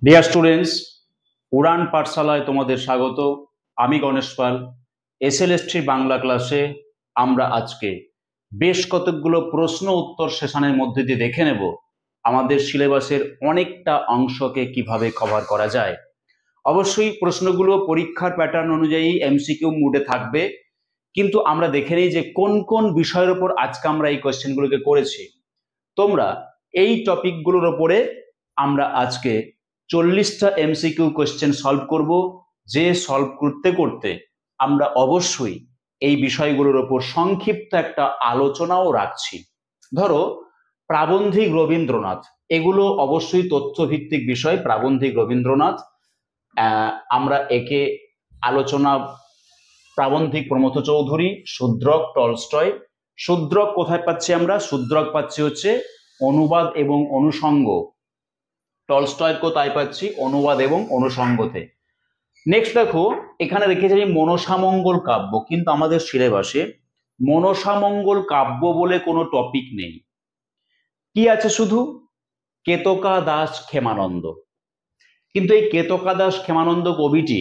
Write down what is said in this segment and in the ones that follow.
Dear students, উড়ান পাঠশালায় তোমাদের স্বাগত। আমি গণেশ পাল। এসএলএসটি বাংলা ক্লাসে আমরা আজকে বেশ কতগুলো প্রশ্ন উত্তর সেশনের মধ্যে দিয়ে দেখে নেব আমাদের সিলেবাসের অনেকটা অংশকে কিভাবে কভার করা যায়। অবশ্যই প্রশ্নগুলো পরীক্ষার প্যাটার্ন অনুযায়ী এমসিকিউ মুডে থাকবে, কিন্তু আমরা দেখে নিই যে কোন কোন বিষয়ের উপর আজকে আমরা এই কোয়েশ্চেনগুলোকে করেছি। তোমরা এই টপিকগুলোর উপরে আমরা আজকে 40টা এমসিকিউ কোয়েশ্চেন সলভ করব, যে সলভ করতে করতে আমরা অবশ্যই এই বিষয়গুলোর উপর সংক্ষিপ্ত একটা আলোচনাও রাখছি। ধরো প্রাবন্ধিক রবীন্দ্রনাথ, এগুলো অবশ্যই তথ্যভিত্তিক বিষয়। প্রাবন্ধিক রবীন্দ্রনাথ, আমরা একে আলোচনা প্রাবন্ধিক প্রমথ চৌধুরী, শূদ্রক টলস্টয়। শূদ্রক কোথায় পাচ্ছি আমরা? শূদ্রক পাচ্ছি হচ্ছে অনুবাদ এবং অনুষঙ্গ। টলস্টয় কোথায় পাচ্ছি? অনুবাদ এবং অনুষঙ্গতে। নেক্সট দেখো, এখানে রেখেছি মনসামঙ্গল কাব্য, কিন্তু আমাদের সিলেবাসে মনসামঙ্গল কাব্য বলে কোনো টপিক নেই। কি আছে? শুধু কেতকা দাস ক্ষেমানন্দ। কিন্তু এই কেতকা দাস ক্ষেমানন্দ কবিটি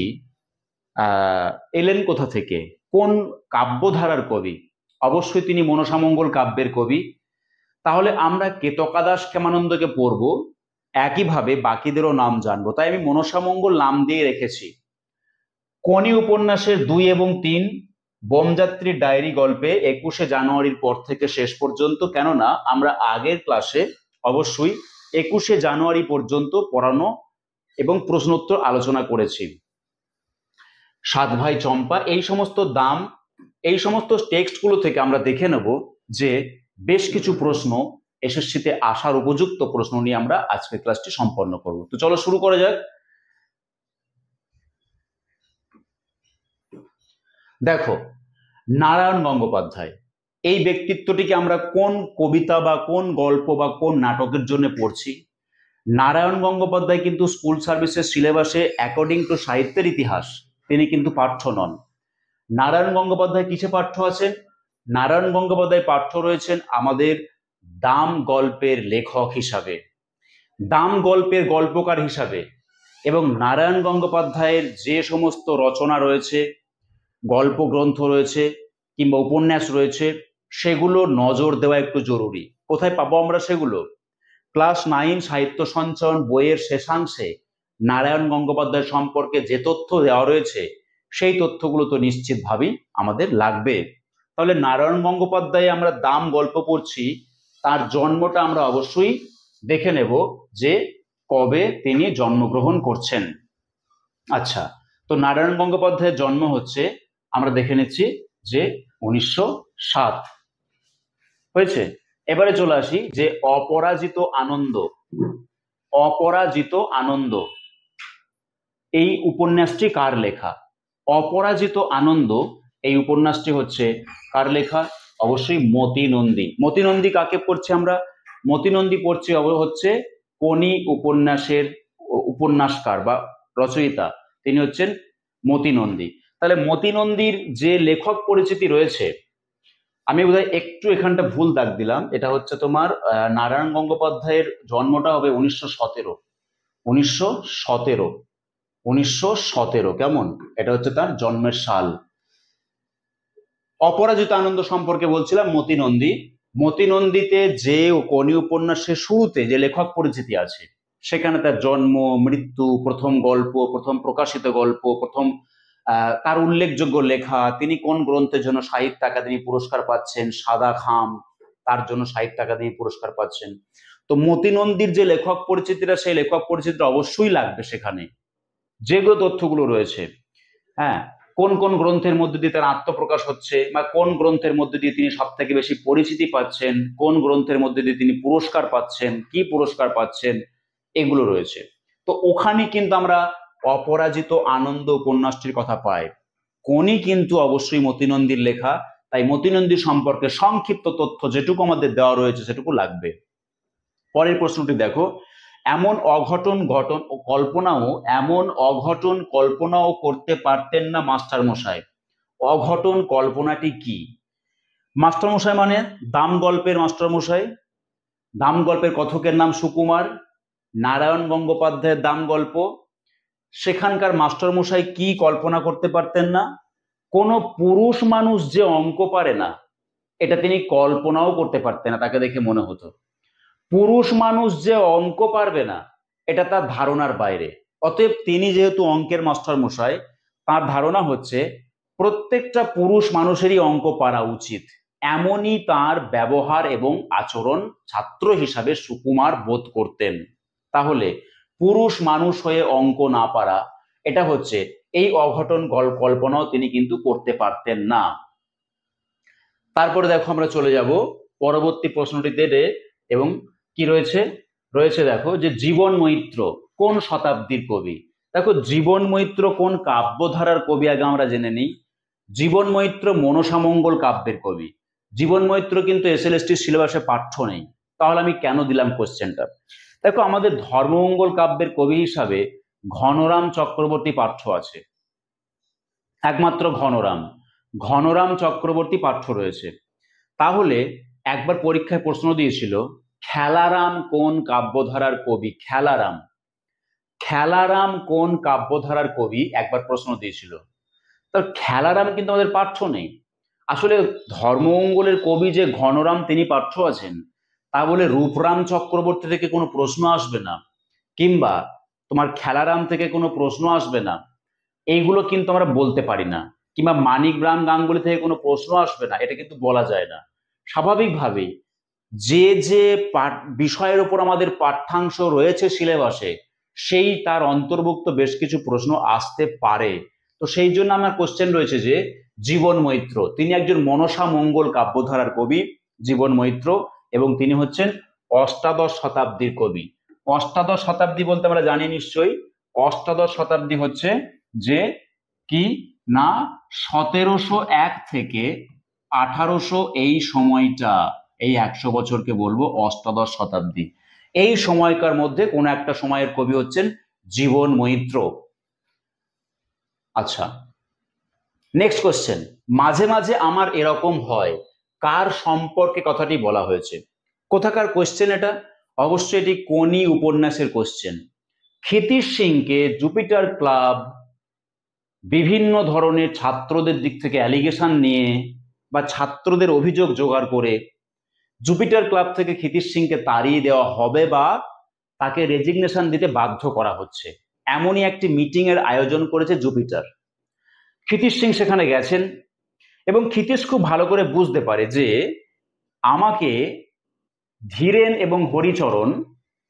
এলেন কোথা থেকে? কোন কাব্যধারার কবি? অবশ্যই তিনি মনসামঙ্গল কাব্যের কবি। তাহলে আমরা কেতকা দাস ক্ষেমানন্দকে পড়ব, একইভাবে বাকিদেরও নাম জানবো। তাই আমি মনসামঙ্গল নাম দিয়ে রেখেছি। কোনি উপন্যাসের 2 এবং 3, বোমযাত্রীর ডায়েরি গল্পে 21শে জানুয়ারির পর থেকে শেষ পর্যন্ত, কেননা আমরা আগের ক্লাসে অবশ্যই 21শে জানুয়ারি পর্যন্ত পড়ানো এবং প্রশ্নোত্তর আলোচনা করেছি। 7 ভাই চম্পা, এই সমস্ত দাম, এই সমস্ত টেক্সটগুলো থেকে আমরা দেখে নেব যে বেশ কিছু প্রশ্ন এসএসসিতে আসার উপযুক্ত প্রশ্ন নিয়ে আমরা আজকের ক্লাসটি সম্পন্ন করব। তো চলো শুরু করা যাক। দেখো, নারায়ণ গঙ্গোপাধ্যায়, এই ব্যক্তিত্বটিকে আমরা কোন কবিতা বা কোন গল্প বা কোন নাটকের জন্য পড়ছি? নারায়ণ গঙ্গোপাধ্যায় কিন্তু স্কুল সার্ভিসের সিলেবাসে অ্যাকর্ডিং টু সাহিত্যের ইতিহাস তিনি কিন্তু পাঠ্য নন। নারায়ণ গঙ্গোপাধ্যায় কিসে পাঠ্য আছেন? নারায়ণ গঙ্গোপাধ্যায় পাঠ্য রয়েছেন আমাদের দাম গল্পের লেখক হিসাবে, দাম গল্পের গল্পকার হিসাবে। এবং নারায়ণ গঙ্গোপাধ্যায়ের যে সমস্ত রচনা রয়েছে, গল্প গ্রন্থ রয়েছে কিংবা উপন্যাস রয়েছে, সেগুলো নজর দেওয়া একটু জরুরি। কোথায় পাবো আমরা সেগুলো? ক্লাস 9 সাহিত্য সঞ্চয়ন বইয়ের শেষাংশে নারায়ণ গঙ্গোপাধ্যায় সম্পর্কে যে তথ্য দেওয়া রয়েছে, সেই তথ্যগুলো তো নিশ্চিতভাবেই আমাদের লাগবে। তাহলে নারায়ণ গঙ্গোপাধ্যায় আমরা দাম গল্প পড়ছি, তার জন্মটা আমরা অবশ্যই দেখে নেব যে কবে তিনি জন্মগ্রহণ করছেন। আচ্ছা, তো নারায়ণ গঙ্গোপাধ্যায়ের জন্ম হচ্ছে, আমরা দেখে নিচ্ছি যে 1907 হয়েছে। এবারে চলে আসি যে অপরাজিত আনন্দ। অপরাজিত আনন্দ এই উপন্যাসটি কার লেখা? অপরাজিত আনন্দ এই উপন্যাসটি হচ্ছে কার লেখা? অবশ্যই মতি নন্দী। মতি নন্দী কাকে পড়ছি আমরা? মতি নন্দী পড়ছি হচ্ছে কোনি উপন্যাসের উপন্যাসকার বা রচয়িতা, তিনি হচ্ছেন মতি নন্দী। তাহলে মতি নন্দীর যে লেখক পরিচিতি রয়েছে, আমি বোধহয় একটু এখানটা ভুল দাগ দিলাম। এটা হচ্ছে তোমার নারায়ণ গঙ্গোপাধ্যায়ের জন্মটা হবে 1917। 1917 কেমন? এটা হচ্ছে তার জন্মের সাল। অপরাজিত আনন্দ সম্পর্কে বলছিলাম মতি নন্দী। মতি নন্দীতে যে কোনি উপন্যাসের শুরুতে যে লেখক পরিচিতি আছে, সেখানে তার জন্ম, মৃত্যু, প্রথম গল্প, প্রথম প্রকাশিত গল্প, প্রথম তার উল্লেখযোগ্য লেখা, তিনি কোন গ্রন্থের জন্য সাহিত্য একাডেমি পুরস্কার পাচ্ছেন, সাদা খাম, তার জন্য সাহিত্য একাডেমি পুরস্কার পাচ্ছেন। তো মতি নন্দীর যে লেখক পরিচিতিটা, সেই লেখক পরিচিতিটা অবশ্যই লাগবে সেখানে, যেগুলো তথ্যগুলো রয়েছে। হ্যাঁ, কোন কোন গ্রন্থের মধ্যে দিয়ে তার আত্মপ্রকাশ হচ্ছে, বা কোন গ্রন্থের মধ্যে দিয়ে তিনি সব থেকে বেশি পরিচিতি পাচ্ছেন, কোন গ্রন্থের মধ্যে দিয়ে তিনি পুরস্কার পাচ্ছেন, কি পুরস্কার পাচ্ছেন, এগুলো রয়েছে। তো ওখানে কিন্তু আমরা অপরাজিত আনন্দ উপন্যাসটির কথা পাই। কোনি কিন্তু অবশ্যই মতি নন্দীর লেখা, তাই মতি নন্দী সম্পর্কে সংক্ষিপ্ত তথ্য যেটুকু আমাদের দেওয়া রয়েছে সেটুকু লাগবে। পরের প্রশ্নটি দেখো, এমন অঘটন কল্পনাও করতে পারতেন না মাস্টার মশাই। অঘটন কল্পনাটি কি? মাস্টার মশাই মানে দাম গল্পের মাস্টার মশাই। দাম গল্পের কথকের নাম সুকুমার, নারায়ণ গঙ্গোপাধ্যায়ের দাম গল্প। সেখানকার মাস্টারমশাই কি কল্পনা করতে পারতেন না? কোনো পুরুষ মানুষ যে অঙ্ক পারে না এটা তিনি কল্পনাও করতে পারতেন না, তাকে দেখে মনে হতো পুরুষ মানুষ যে অঙ্ক পারবে না এটা তার ধারণার বাইরে। অতএব তিনি যেহেতু অঙ্কের মাস্টারমশাই, তার ধারণা হচ্ছে প্রত্যেকটা পুরুষ মানুষেরই অঙ্ক পারা উচিত, এমনই তার ব্যবহার এবং আচরণ ছাত্র হিসাবে সুকুমার বোধ করতেন। তাহলে পুরুষ মানুষ হয়ে অঙ্ক না পারা এটা হচ্ছে এই অঘটন কল্পনাও তিনি কিন্তু করতে পারতেন না। তারপরে দেখো আমরা চলে যাব পরবর্তী প্রশ্নটিতে, এবং কি রয়েছে রয়েছে দেখো যে জীবন মৈত্র কোন শতাব্দীর কবি। দেখো জীবন মৈত্র কোন কাব্যধারার কবি আগে আমরা জেনে নিই। জীবন মৈত্র মনসামঙ্গল কাব্যের কবি। জীবন মৈত্র কিন্তু এসএলএসটি সিলেবাসে পাঠ্য নেই, তাহলে আমি কেন দিলাম কোশ্চেনটা। দেখো আমাদের ধর্মমঙ্গল কাব্যের কবি হিসাবে ঘনরাম চক্রবর্তী পাঠ্য আছে, একমাত্র ঘনরাম চক্রবর্তী পাঠ্য রয়েছে। তাহলে একবার পরীক্ষায় প্রশ্ন দিয়েছিল খেলারাম কোন কাব্যধারার কবি। খেলারাম কোন কাব্যধারার কবি একবার প্রশ্ন দিয়েছিল। তার খেলারাম কিন্তু আমাদের পাঠ্য নেই। আসলে ধর্মমঙ্গলের কবি যে ঘনরাম তিনি পাঠ্য আছেন, তা বলে রূপরাম চক্রবর্তী থেকে কোনো প্রশ্ন আসবে না, কিংবা তোমার খেলারাম থেকে কোনো প্রশ্ন আসবে না, এইগুলো কিন্তু আমরা বলতে পারি না, কিংবা মানিকরাম গাঙ্গুলি থেকে কোনো প্রশ্ন আসবে না, এটা কিন্তু বলা যায় না। স্বাভাবিকভাবেই যে যে বিষয়ের উপর আমাদের পাঠ্যাংশ রয়েছে সিলেবাসে, সেই তার অন্তর্ভুক্ত বেশ কিছু প্রশ্ন আসতে পারে। তো সেই জন্য আমার কোশ্চেন রয়েছে যে জীবন মৈত্র, তিনি একজন মনসা মঙ্গল কাব্যধারার কবি জীবন মৈত্র, এবং তিনি হচ্ছেন অষ্টাদশ শতাব্দীর কবি। অষ্টাদশ শতাব্দী বলতে আমরা জানি নিশ্চয়ই, অষ্টাদশ শতাব্দী হচ্ছে যে কি না 1701 থেকে 1800 এই সময়টা, এই 100 বছরকে বলবো অষ্টাদশ শতাব্দী। এই সময়কার মধ্যে কোন একটা সময়ের কবি হচ্ছেন জীবন মৈত্র। আচ্ছা, নেক্সট কোশ্চেন, মাঝে মাঝে আমার এরকম হয়, কার সম্পর্কে কথাটি বলা হয়েছে? কোথাকার কোশ্চেন এটা? অবশ্যই এটি কোনি উপন্যাসের কোশ্চেন। ক্ষিতিশ সিংকে জুপিটার ক্লাব বিভিন্ন ধরনের ছাত্রদের দিক থেকে অ্যালিগেশন নিয়ে বা ছাত্রদের অভিযোগ জোগাড় করে জুপিটার ক্লাব থেকে ক্ষিতিশ সিংকে তাড়িয়ে দেওয়া হবে বা তাকে রেজিগনেশন দিতে বাধ্য করা হচ্ছে, এমনই একটি মিটিং এর আয়োজন করেছে জুপিটার। ক্ষিতিশ সিং সেখানে গেছেন এবং ক্ষিতিশ খুব ভালো করে বুঝতে পারে যে আমাকে ধীরেন এবং হরিচরণ,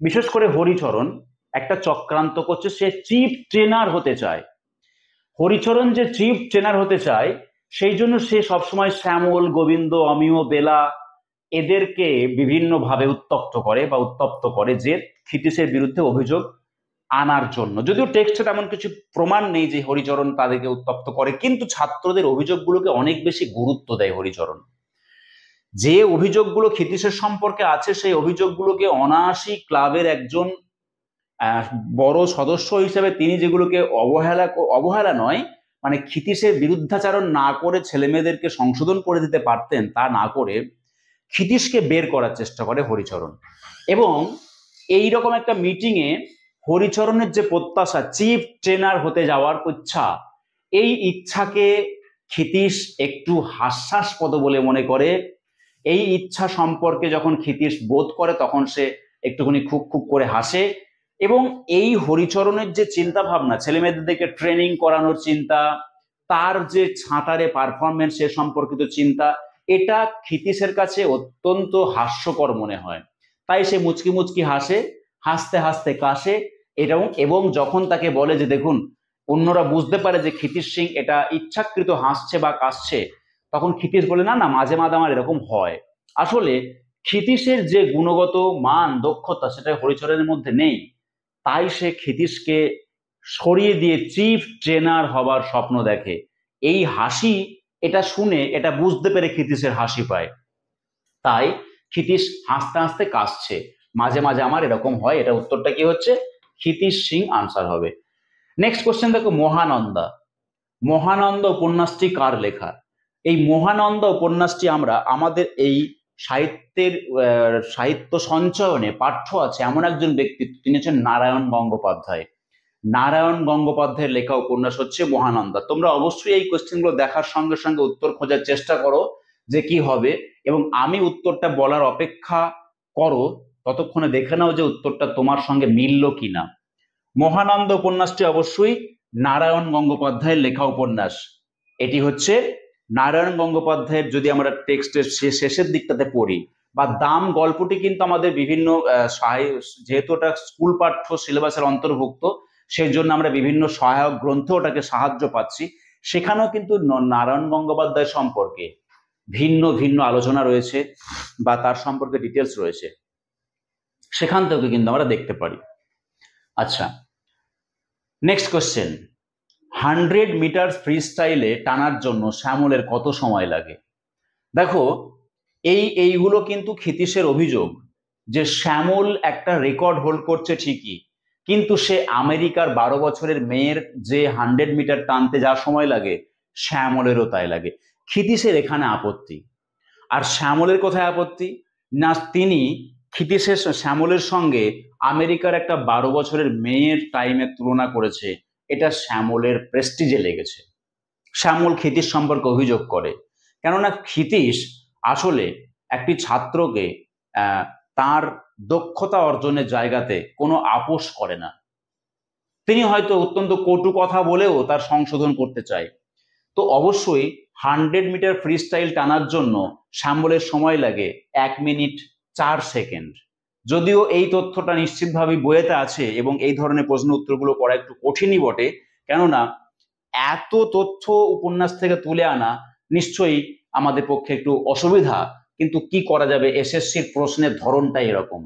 বিশেষ করে হরিচরণ একটা চক্রান্ত করছে, সে চিফ ট্রেনার হতে চায়। হরিচরণ যে চিফ ট্রেনার হতে চায় সেই জন্য সে সবসময় শ্যামল, গোবিন্দ, অমিয়, বেলা এদেরকে বিভিন্নভাবে উত্তপ্ত করে যে ক্ষিতিশের বিরুদ্ধে অভিযোগ আনার জন্য। যদিও টেক্সটে তেমন কিছু প্রমাণ নেই যে হরিচরণ তাদেরকে উত্তপ্ত করে, কিন্তু ছাত্রদের অভিযোগগুলোকে অনেক বেশি গুরুত্ব দেয় হরিচরণ। যে অভিযোগগুলো ক্ষিতিশের সম্পর্কে আছে সেই অভিযোগগুলোকে অনায়াসী ক্লাবের একজন বড় সদস্য হিসেবে তিনি যেগুলোকে অবহেলা নয়, মানে ক্ষিতিশের বিরুদ্ধাচারণ না করে ছেলে মেয়েদেরকে সংশোধন করে দিতে পারতেন, তা না করে ক্ষিতিশকে বের করার চেষ্টা করে হরিচরণ। এবং এই রকম একটা মিটিংয়ে হরিচরণের যে প্রত্যাশা, চিফ ট্রেনার হতে যাওয়ার ইচ্ছা, এই ইচ্ছাকে ক্ষিতিশ একটু হাস্যাস্পদ বলে মনে করে। এই ইচ্ছা সম্পর্কে যখন ক্ষিতিশ বোধ করে তখন সে একটুখানি খুব খুব করে হাসে, এবং এই হরিচরণের যে চিন্তা ভাবনা, ছেলে মেয়েদেরকে ট্রেনিং করানোর চিন্তা, তার যে ছাঁটারে পারফরমেন্স সে সম্পর্কিত চিন্তা, এটা ক্ষিতিশের কাছে অত্যন্ত হাস্যকর মনে হয়। তাই সে মুচকি মুচকি হাসে, হাসতে হাসতে কাশে। এবং যখন তাকে বলে যে দেখুন, অন্যরা বুঝতে পারে যে ক্ষিতিশ সিং এটা ইচ্ছাকৃত হাসছে বা কাশছে, তখন ক্ষিতিশ বলে না না, মাঝে মাঝে আমার এরকম হয়। আসলে ক্ষিতিশের যে গুণগত মান, দক্ষতা, সেটা হরিচরণের মধ্যে নেই। তাই সে ক্ষিতিশকে সরিয়ে দিয়ে চিফ ট্রেনার হবার স্বপ্ন দেখে। এই হাসি, এটা শুনে, এটা বুঝতে পেরে ক্ষিতিশের হাসি পায়। তাই ক্ষিতিশ হাসতে হাসতে কাশছে, মাঝে মাঝে আমার এরকম হয়। এটা উত্তরটা কি হচ্ছে? ক্ষিতিশ সিং আনসার হবে। নেক্সট কোশ্চেন দেখো, মহানন্দা উপন্যাসটি কার লেখা? এই মহানন্দা উপন্যাসটি আমরা আমাদের এই সাহিত্যের সাহিত্য সঞ্চয়নে পাঠ্য আছে এমন একজন ব্যক্তিত্ব, তিনি হচ্ছেন নারায়ণ গঙ্গোপাধ্যায়। নারায়ণ গঙ্গোপাধ্যায়ের লেখা উপন্যাস হচ্ছে মহানন্দা। তোমরা অবশ্যই এই কোশ্চেনগুলো দেখার সঙ্গে সঙ্গে উত্তর খোঁজার চেষ্টা করো যে কি হবে, এবং আমি উত্তরটা বলার অপেক্ষা করো, ততক্ষণে দেখে নাও যে উত্তরটা তোমার সঙ্গে মিলল কিনা। মহানন্দ উপন্যাসটি অবশ্যই নারায়ণ গঙ্গোপাধ্যায়ের লেখা উপন্যাস। এটি হচ্ছে নারায়ণ গঙ্গোপাধ্যায়ের, যদি আমরা টেক্সটের শেষের দিকটাতে পড়ি, বা দাম গল্পটি কিন্তু আমাদের বিভিন্ন যেহেতু ওটা স্কুল পাঠ্য সিলেবাসের অন্তর্ভুক্ত, সেই জন্য আমরা বিভিন্ন সহায়ক গ্রন্থ ওটাকে সাহায্য পাচ্ছি। সেখানেও কিন্তু নারায়ণ গঙ্গোপাধ্যায় সম্পর্কে ভিন্ন ভিন্ন আলোচনা রয়েছে বা তার সম্পর্কে ডিটেলস রয়েছে, সেখান থেকে কিন্তু আমরা দেখতে পারি। আচ্ছা, নেক্সট কোশ্চেন, 100 মিটার ফ্রি স্টাইলে টানার জন্য শ্যামলের কত সময় লাগে? দেখো, এইগুলো কিন্তু ক্ষিতীশের অভিযোগ যে শ্যামল একটা রেকর্ড হোল্ড করছে ঠিকই, কিন্তু সে আমেরিকার 12 বছরের মেয়ের যে 100 মিটার টানতে যা সময় লাগে, শ্যামলেরও তাই লাগে। ক্ষিতীশের এখানে আপত্তি। আর শ্যামলের কোথায় আপত্তি? না, তিনি ক্ষিতীশের শ্যামলের সঙ্গে আমেরিকার একটা 12 বছরের মেয়ের টাইমের তুলনা করেছে, এটা শ্যামলের প্রেস্টিজে লেগেছে। শ্যামল ক্ষিতীশ সম্পর্কে অভিযোগ করে, কেননা ক্ষিতীশ আসলে একটি ছাত্রকে তার দক্ষতা অর্জনের জায়গাতে কোনো আপোষ করে না। তিনি হয়তো অত্যন্ত কটু কথা বলেও তার সংশোধন করতে চায়। তো অবশ্যই 100 মিটার ফ্রি স্টাইল টানার জন্য শ্যামলের সময় লাগে 1 মিনিট 4 সেকেন্ড। যদিও এই তথ্যটা নিশ্চিতভাবে বইয়েতে আছে এবং এই ধরনের প্রশ্ন উত্তরগুলো করা একটু কঠিনই বটে, কেননা এত তথ্য উপন্যাস থেকে তুলে আনা নিশ্চয়ই আমাদের পক্ষে একটু অসুবিধা, কিন্তু কি করা যাবে, এসএসসির প্রশ্নের ধরনটাই এরকম।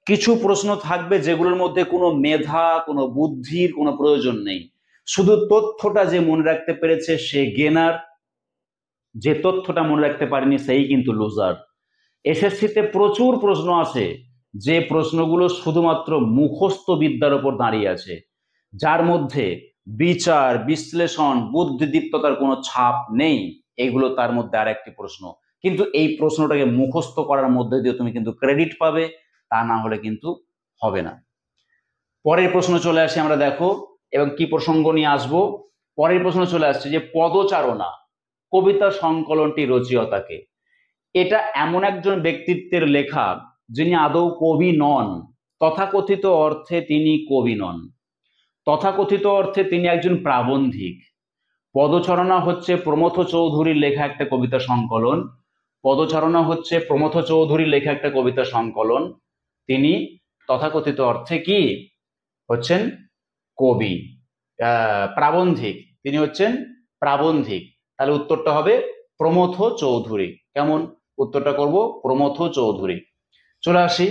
কিছু প্রশ্ন থাকবে যেগুলোর মধ্যে কোনো মেধা, কোনো বুদ্ধির কোনো প্রয়োজন নেই, শুধু তথ্যটা যে মনে রাখতে পেরেছে সে গেনার, যে তথ্যটা মনে রাখতে পারেনি সেই কিন্তু লুজার। এসএসসিতে প্রচুর প্রশ্ন আছে যে প্রশ্নগুলো শুধুমাত্র মুখস্থ বিদ্যার উপর দাঁড়িয়ে আছে, যার মধ্যে বিচার, বিশ্লেষণ, বুদ্ধিদীপ্ততার কোনো ছাপ নেই। এইগুলো তার মধ্যে আর একটি প্রশ্ন, কিন্তু এই প্রশ্নটাকে মুখস্থ করার মধ্যে দিয়ে তুমি কিন্তু ক্রেডিট পাবে, তা না হলে কিন্তু হবে না। পরের প্রশ্ন চলে আসে, আমরা দেখো এবং কি প্রসঙ্গ নিয়ে আসবো। পরের প্রশ্ন চলে আসছে যে পদচারণা কবিতা সংকলনটি রচয়িতাকে। এটা এমন একজন ব্যক্তিত্বের লেখা যিনি আদৌ কবি নন, তথাকথিত অর্থে তিনি কবি নন, তথাকথিত অর্থে তিনি একজন প্রাবন্ধিক। পদচারণা হচ্ছে প্রমথ চৌধুরীর লেখা একটা কবিতা সংকলন। পদচারণা হচ্ছে প্রমথ চৌধুরীর লেখা একটা কবিতা সংকলন। তিনি তথাকথিত অর্থে কি হচ্ছেন? কবি, প্রাবন্ধিক। তিনি হচ্ছেন প্রাবন্ধিক। তাহলে উত্তরটা হবে প্রমথ চৌধুরী। কেমন? উত্তরটা করব প্রমথ চৌধুরী। চলে আসি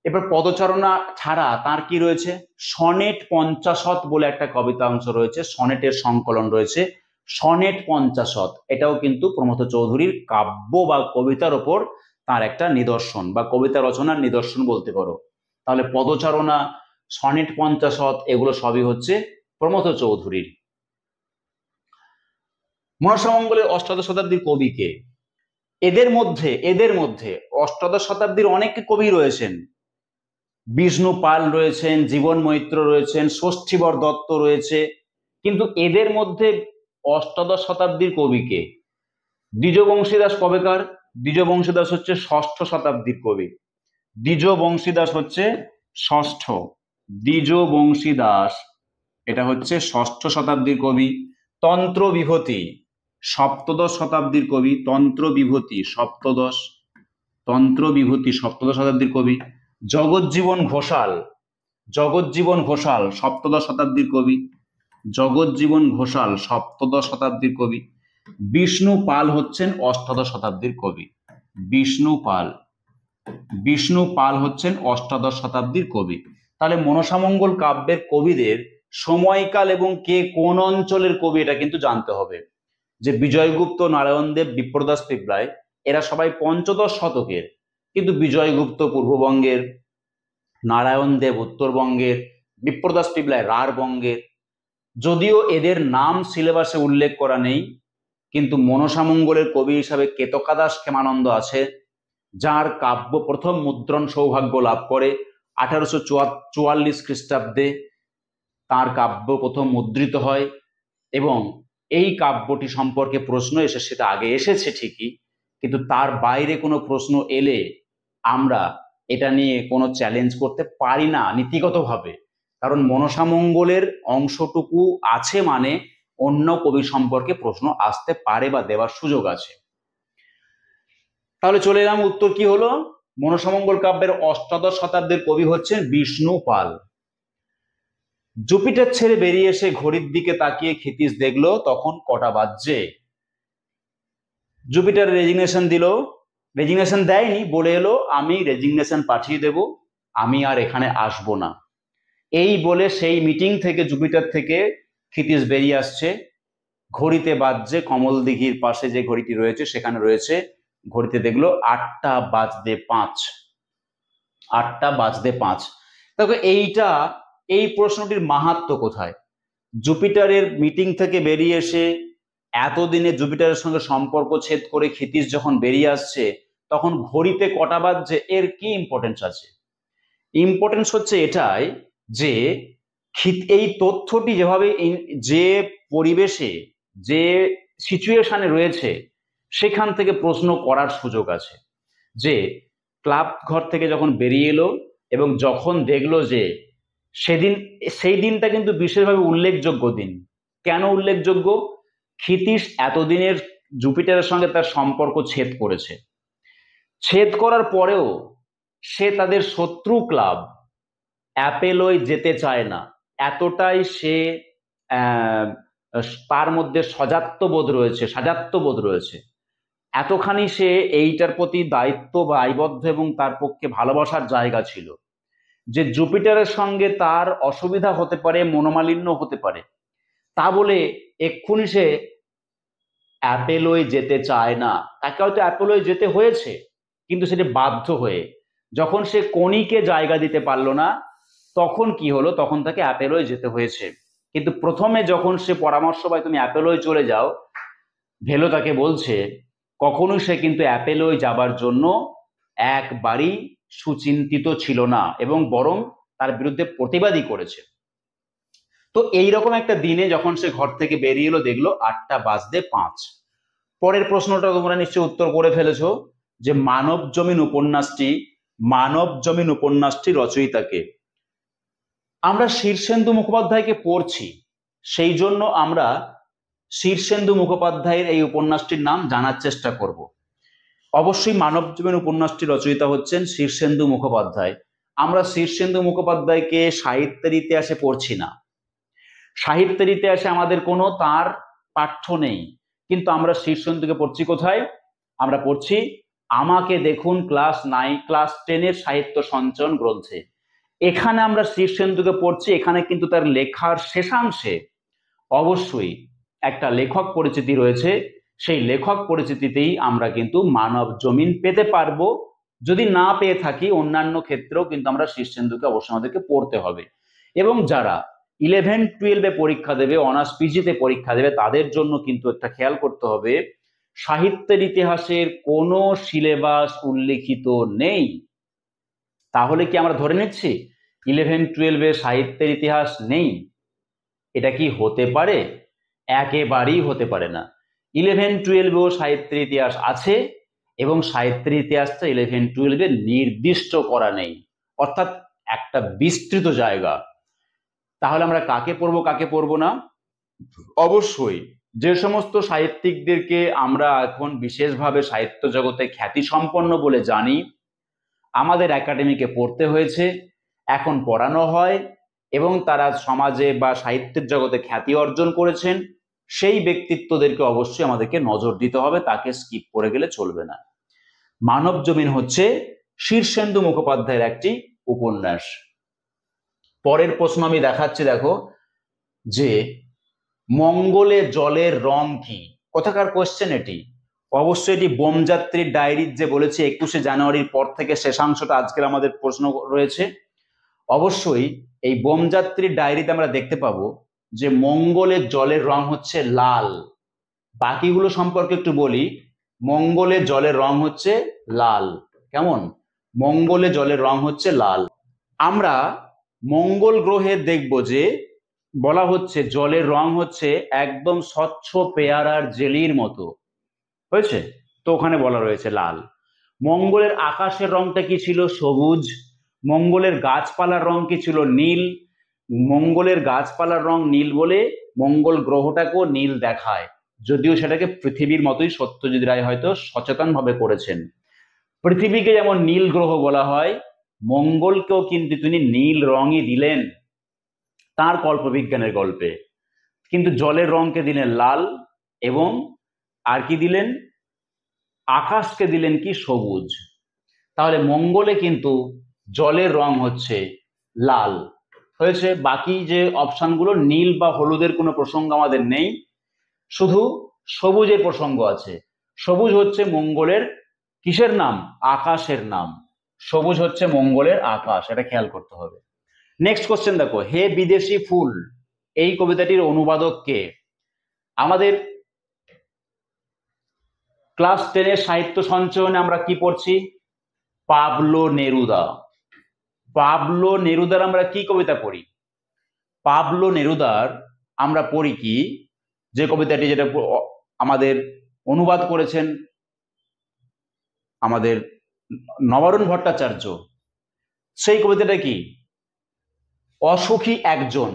এবার পদচারণা ছাড়া তার কি রয়েছে? সনেট পঞ্চাশত বলে একটা কবিতা অংশ রয়েছে, সনেটের সংকলন রয়েছে, সনেট পঞ্চাশত। এটাও কিন্তু প্রমথ চৌধুরীর কাব্য বা কবিতার ওপর তার একটা নিদর্শন বা কবিতা রচনার নিদর্শন বলতে পারো। তাহলে পদচারণা, সনেট পঞ্চাশত এগুলো সবই হচ্ছে প্রমথ চৌধুরীর। মনসামঙ্গলের অষ্টাদশ শতাব্দীর কবিকে? এদের মধ্যে অষ্টাদশ শতাব্দীর অনেক কবি রয়েছেন। বিষ্ণু পাল রয়েছেন, জীবন মৈত্র রয়েছেন, ষষ্ঠীবর দত্ত রয়েছে, কিন্তু এদের মধ্যে অষ্টাদশ শতাব্দীর কবিকে? দ্বিজ বংশীদাস কবেকার? দ্বিজ বংশীদাস হচ্ছে 6ষ্ঠ শতাব্দীর কবি। দ্বিজ বংশীদাস হচ্ছে 6ষ্ঠ, দ্বিজ বংশীদাস এটা হচ্ছে 6ষ্ঠ শতাব্দীর কবি। তন্ত্র বিভূতি 7দশ শতাব্দীর কবি। তন্ত্র বিভূতি সপ্তদশ শতাব্দীর কবি। জগজ্জীবন ঘোষাল 7দশ শতাব্দীর কবি। জগজ্জীবন ঘোষাল 7দশ শতাব্দীর কবি। বিষ্ণু পাল হচ্ছেন 8দশ শতাব্দীর কবি। বিষ্ণু পাল হচ্ছেন 8দশ শতাব্দীর কবি। তাহলে মনসামঙ্গল কাব্যের কবিদের সময়কাল এবং কে কোন অঞ্চলের কবি এটা কিন্তু জানতে হবে। যে বিজয়গুপ্ত, নারায়ণদেব, বিপ্রদাস পিপলায় এরা সবাই পঞ্চদশ শতকের, কিন্তু বিজয়গুপ্ত পূর্ববঙ্গের, নারায়ণদেব উত্তরবঙ্গের, বিপ্রদাস পিপলায় রাঢ়বঙ্গের। যদিও এদের নাম সিলেবাসে উল্লেখ করা নেই, কিন্তু মনসামঙ্গলের কবি হিসাবে কেতকাদাস ক্ষেমানন্দ আছে, যার কাব্য প্রথম মুদ্রণ সৌভাগ্য লাভ করে 1844 খ্রিস্টাব্দে তার কাব্য প্রথম মুদ্রিত হয়, এবং এই কাব্যটি সম্পর্কে প্রশ্ন এসে, সেটা আগে এসেছে ঠিকই, কিন্তু তার বাইরে কোনো প্রশ্ন এলে আমরা এটা নিয়ে কোনো চ্যালেঞ্জ করতে পারি না নীতিগতভাবে, কারণ মনসামঙ্গলের অংশটুকু আছে মানে অন্য কবি সম্পর্কে প্রশ্ন আসতে পারে বা দেওয়ার সুযোগ আছে। তাহলে চলে এলাম, উত্তর কি হলো? মনসামঙ্গল কাব্যের অষ্টাদশ শতাব্দীর কবি হচ্ছেন বিষ্ণু পাল। জুপিটার ছেড়ে বেরিয়ে এসে ঘড়ির দিকে তাকিয়ে ক্ষিতিশ দেখলো তখন কটা বাজছে। জুপিটার রেজিগনেশন দিল, রেজিগনেশন দেয়নি, বলে এলো আমি রেজিগনেশন পাঠিয়ে দেব, আমি আর এখানে আসবো না। এই বলে সেই মিটিং থেকে, জুপিটার থেকে ক্ষিতিশ বেরিয়ে আসছে। ঘড়িতে বাজছে, কমল দিঘির পাশে যে ঘড়িটি রয়েছে সেখানে রয়েছে, ঘড়িতে দেখলো 8টা বাজতে 5। 8টা বাজতে 5। দেখো এই প্রশ্নটির মাহাত্ম্য কোথায়? জুপিটারের মিটিং থেকে বেরিয়ে এসে এতদিনে জুপিটারের সঙ্গে সম্পর্ক ছেদ করে ক্ষিতিশ যখন বেরিয়ে আসছে, তখন ঘড়িতে কটা বাজছে, এর কি ইম্পর্টেন্স আছে? ইম্পর্টেন্স হচ্ছে এটাই যে এই তথ্যটি যেভাবে, যে পরিবেশে, যে সিচুয়েশনে রয়েছে, সেখান থেকে প্রশ্ন করার সুযোগ আছে। যে ক্লাব ঘর থেকে যখন বেরিয়ে এলো এবং যখন দেখলো যে সেই দিনটা কিন্তু বিশেষভাবে উল্লেখযোগ্য দিন। কেন উল্লেখযোগ্য? ক্ষিতিশ এতদিনের জুপিটারের সঙ্গে তার সম্পর্ক ছেদ করেছে, ছেদ করার পরেও সে তাদের শত্রু ক্লাব অ্যাপেলোয় যেতে চায় না, এতটাই সে তার মধ্যে সাজাত্যবোধ রয়েছে, এতখানি সে এইটার প্রতি দায়িত্ব বা দায়বদ্ধ এবং তার পক্ষে ভালোবাসার জায়গা ছিল যে জুপিটারের সঙ্গে তার অসুবিধা হতে পারে, মনোমালিন্য হতে পারে, তা বলে এক্ষুনি সে অ্যাপেলোয় যেতে চায় না। তাকে হয়তো অ্যাপেলোয় যেতে হয়েছে, কিন্তু সেটা বাধ্য হয়ে। যখন সে কনিকে জায়গা দিতে পারলো না, তখন কি হলো? তখন তাকে অ্যাপেলোয় যেতে হয়েছে। কিন্তু প্রথমে যখন সে পরামর্শ পায় তুমি অ্যাপেলোয় চলে যাও, ভেলো তাকে বলছে কখনোই সে কিন্তু অ্যাপেলোয় যাবার জন্য একবারই সুচিন্তিত ছিল না, এবং বরং তার বিরুদ্ধে প্রতিবাদই করেছে। তো এইরকম একটা দিনে যখন সে ঘর থেকে বেরিয়ে এলো, দেখলো 8টা বাজতে 5। পরের প্রশ্নটা তোমরা নিশ্চয়ই উত্তর করে ফেলেছো, যে মানব জমিন উপন্যাসটি রচয়িতাকে। আমরা শীর্ষেন্দু মুখোপাধ্যায়কে পড়ছি, সেই জন্য আমরা শীর্ষেন্দু মুখোপাধ্যায়ের এই উপন্যাসটির নাম জানার চেষ্টা করব। অবশ্যই মানব জমিন উপন্যাসটি রচয়িতা হচ্ছেন শীর্ষেন্দু মুখোপাধ্যায়। আমরা শীর্ষেন্দু মুখোপাধ্যায়কে সাহিত্যের ইতিহাসে পড়ছি না, সাহিত্যের ইতিহাসে আমাদের কোনো তার পাঠ্য নেই, কিন্তু আমরা শীর্ষেন্দুকে পড়ছি কোথায়? আমরা পড়ছি আমাকে দেখুন ক্লাস 10-এর সাহিত্য সঞ্চয়ন গ্রন্থে। এখানে আমরা শীর্ষেন্দুকে পড়ছি, এখানে কিন্তু তার লেখার শেষাংশে অবশ্যই একটা লেখক পরিচিতি রয়েছে, সেই লেখক পরিচিতিতেই আমরা কিন্তু মানব জমিন পেতে পারবো। যদি না পেয়ে থাকি অন্যান্য ক্ষেত্রেও কিন্তু আমরা শীর্ষেন্দুকে অবশ্যই আমাদেরকে পড়তে হবে। এবং যারা 11-12-এ পরীক্ষা দেবে, অনার্স পিজিতে পরীক্ষা দেবে, তাদের জন্য কিন্তু একটা খেয়াল করতে হবে, সাহিত্যের ইতিহাসের কোনো সিলেবাস উল্লেখিত নেই। তাহলে কি আমরা ধরে নিচ্ছি 11-12-এ সাহিত্যের ইতিহাস নেই? এটা কি হতে পারে? একেবারেই হতে পারে না। 11-12-এও সাহিত্যের ইতিহাস আছে, এবং সাহিত্যের ইতিহাসটা 11-12-এ নির্দিষ্ট করা নেই, অর্থাৎ একটা বিস্তৃত জায়গা। তাহলে আমরা কাকে পড়বো কাকে পড়বো না? অবশ্যই যে সমস্ত সাহিত্যিকদেরকে আমরা এখন বিশেষভাবে সাহিত্য জগতে খ্যাতি সম্পন্ন বলে জানি, আমাদের একাডেমিকে পড়তে হয়েছে, এখন পড়ানো হয়, এবং তারা সমাজে বা সাহিত্যের জগতে খ্যাতি অর্জন করেছেন, সেই ব্যক্তিত্বদেরকে অবশ্যই আমাদেরকে নজর দিতে হবে, তাকে স্কিপ করে গেলে চলবে না। মানব জমিন হচ্ছে শীর্ষেন্দু মুখোপাধ্যায়ের একটি উপন্যাস। পরের প্রশ্ন আমি দেখাচ্ছি, দেখো, যে মঙ্গলে জলের রং কি? কোথাকার কোশ্চেন এটি? অবশ্যই এটি বোমযাত্রীর ডায়েরির, যে বলেছি 21শে জানুয়ারির পর থেকে শেষাংশটা আজকের আমাদের প্রশ্ন রয়েছে। অবশ্যই এই বোমযাত্রীর ডায়েরিতে আমরা দেখতে পাবো যে মঙ্গলের জলের রং হচ্ছে লাল। বাকিগুলো সম্পর্কে একটু বলি। মঙ্গলের জলের রং হচ্ছে লাল। কেমন? মঙ্গলে জলের রং হচ্ছে লাল। আমরা মঙ্গল গ্রহে দেখব যে বলা হচ্ছে জলের রং হচ্ছে একদম স্বচ্ছ পেয়ারার জেলির মতো, হয়েছে তো ওখানে বলা রয়েছে লাল। মঙ্গলের আকাশের রংটা কি ছিল? সবুজ। মঙ্গলের গাছপালার রং কি ছিল? নীল। মঙ্গলের গাছপালার রং নীল বলে মঙ্গল গ্রহটাকেও নীল দেখায়, যদিও সেটাকে পৃথিবীর মতোই সত্যজিৎ রায় হয়তো সচেতন ভাবে করেছেন। পৃথিবীকে যেমন নীল গ্রহ বলা হয়, মঙ্গলকেও কিন্তু তিনি নীল রঙই দিলেন তার কল্পবিজ্ঞানের গল্পে। কিন্তু জলের রংকে দিলেন লাল, এবং আর কি দিলেন? আকাশকে দিলেন কি? সবুজ। তাহলে মঙ্গলে কিন্তু জলের রং হচ্ছে লাল, হয়েছে। বাকি যে অপশনগুলো নীল বা হলুদের কোনো প্রসঙ্গ আমাদের নেই, শুধু সবুজের প্রসঙ্গ আছে। সবুজ হচ্ছে মঙ্গলের কিসের নাম? আকাশের নাম। সবুজ হচ্ছে মঙ্গলের আকাশ, এটা খেয়াল করতে হবে। নেক্সট কোশ্চেন দেখো, হে বিদেশি ফুল এই কবিতাটির অনুবাদক কে? আমাদের ক্লাস 10 সাহিত্য সঞ্চয়নে আমরা কি পড়ছি? Pablo Neruda. পাবলো নেরুদার আমরা কি কবিতা পড়ি? পাবলো নেরুদার আমরা পড়ি কি, যে কবিতাটি যেটা আমাদের অনুবাদ করেছেন আমাদের নবারুণ ভট্টাচার্য, সেই কবিতাটা কি? অসুখী একজন।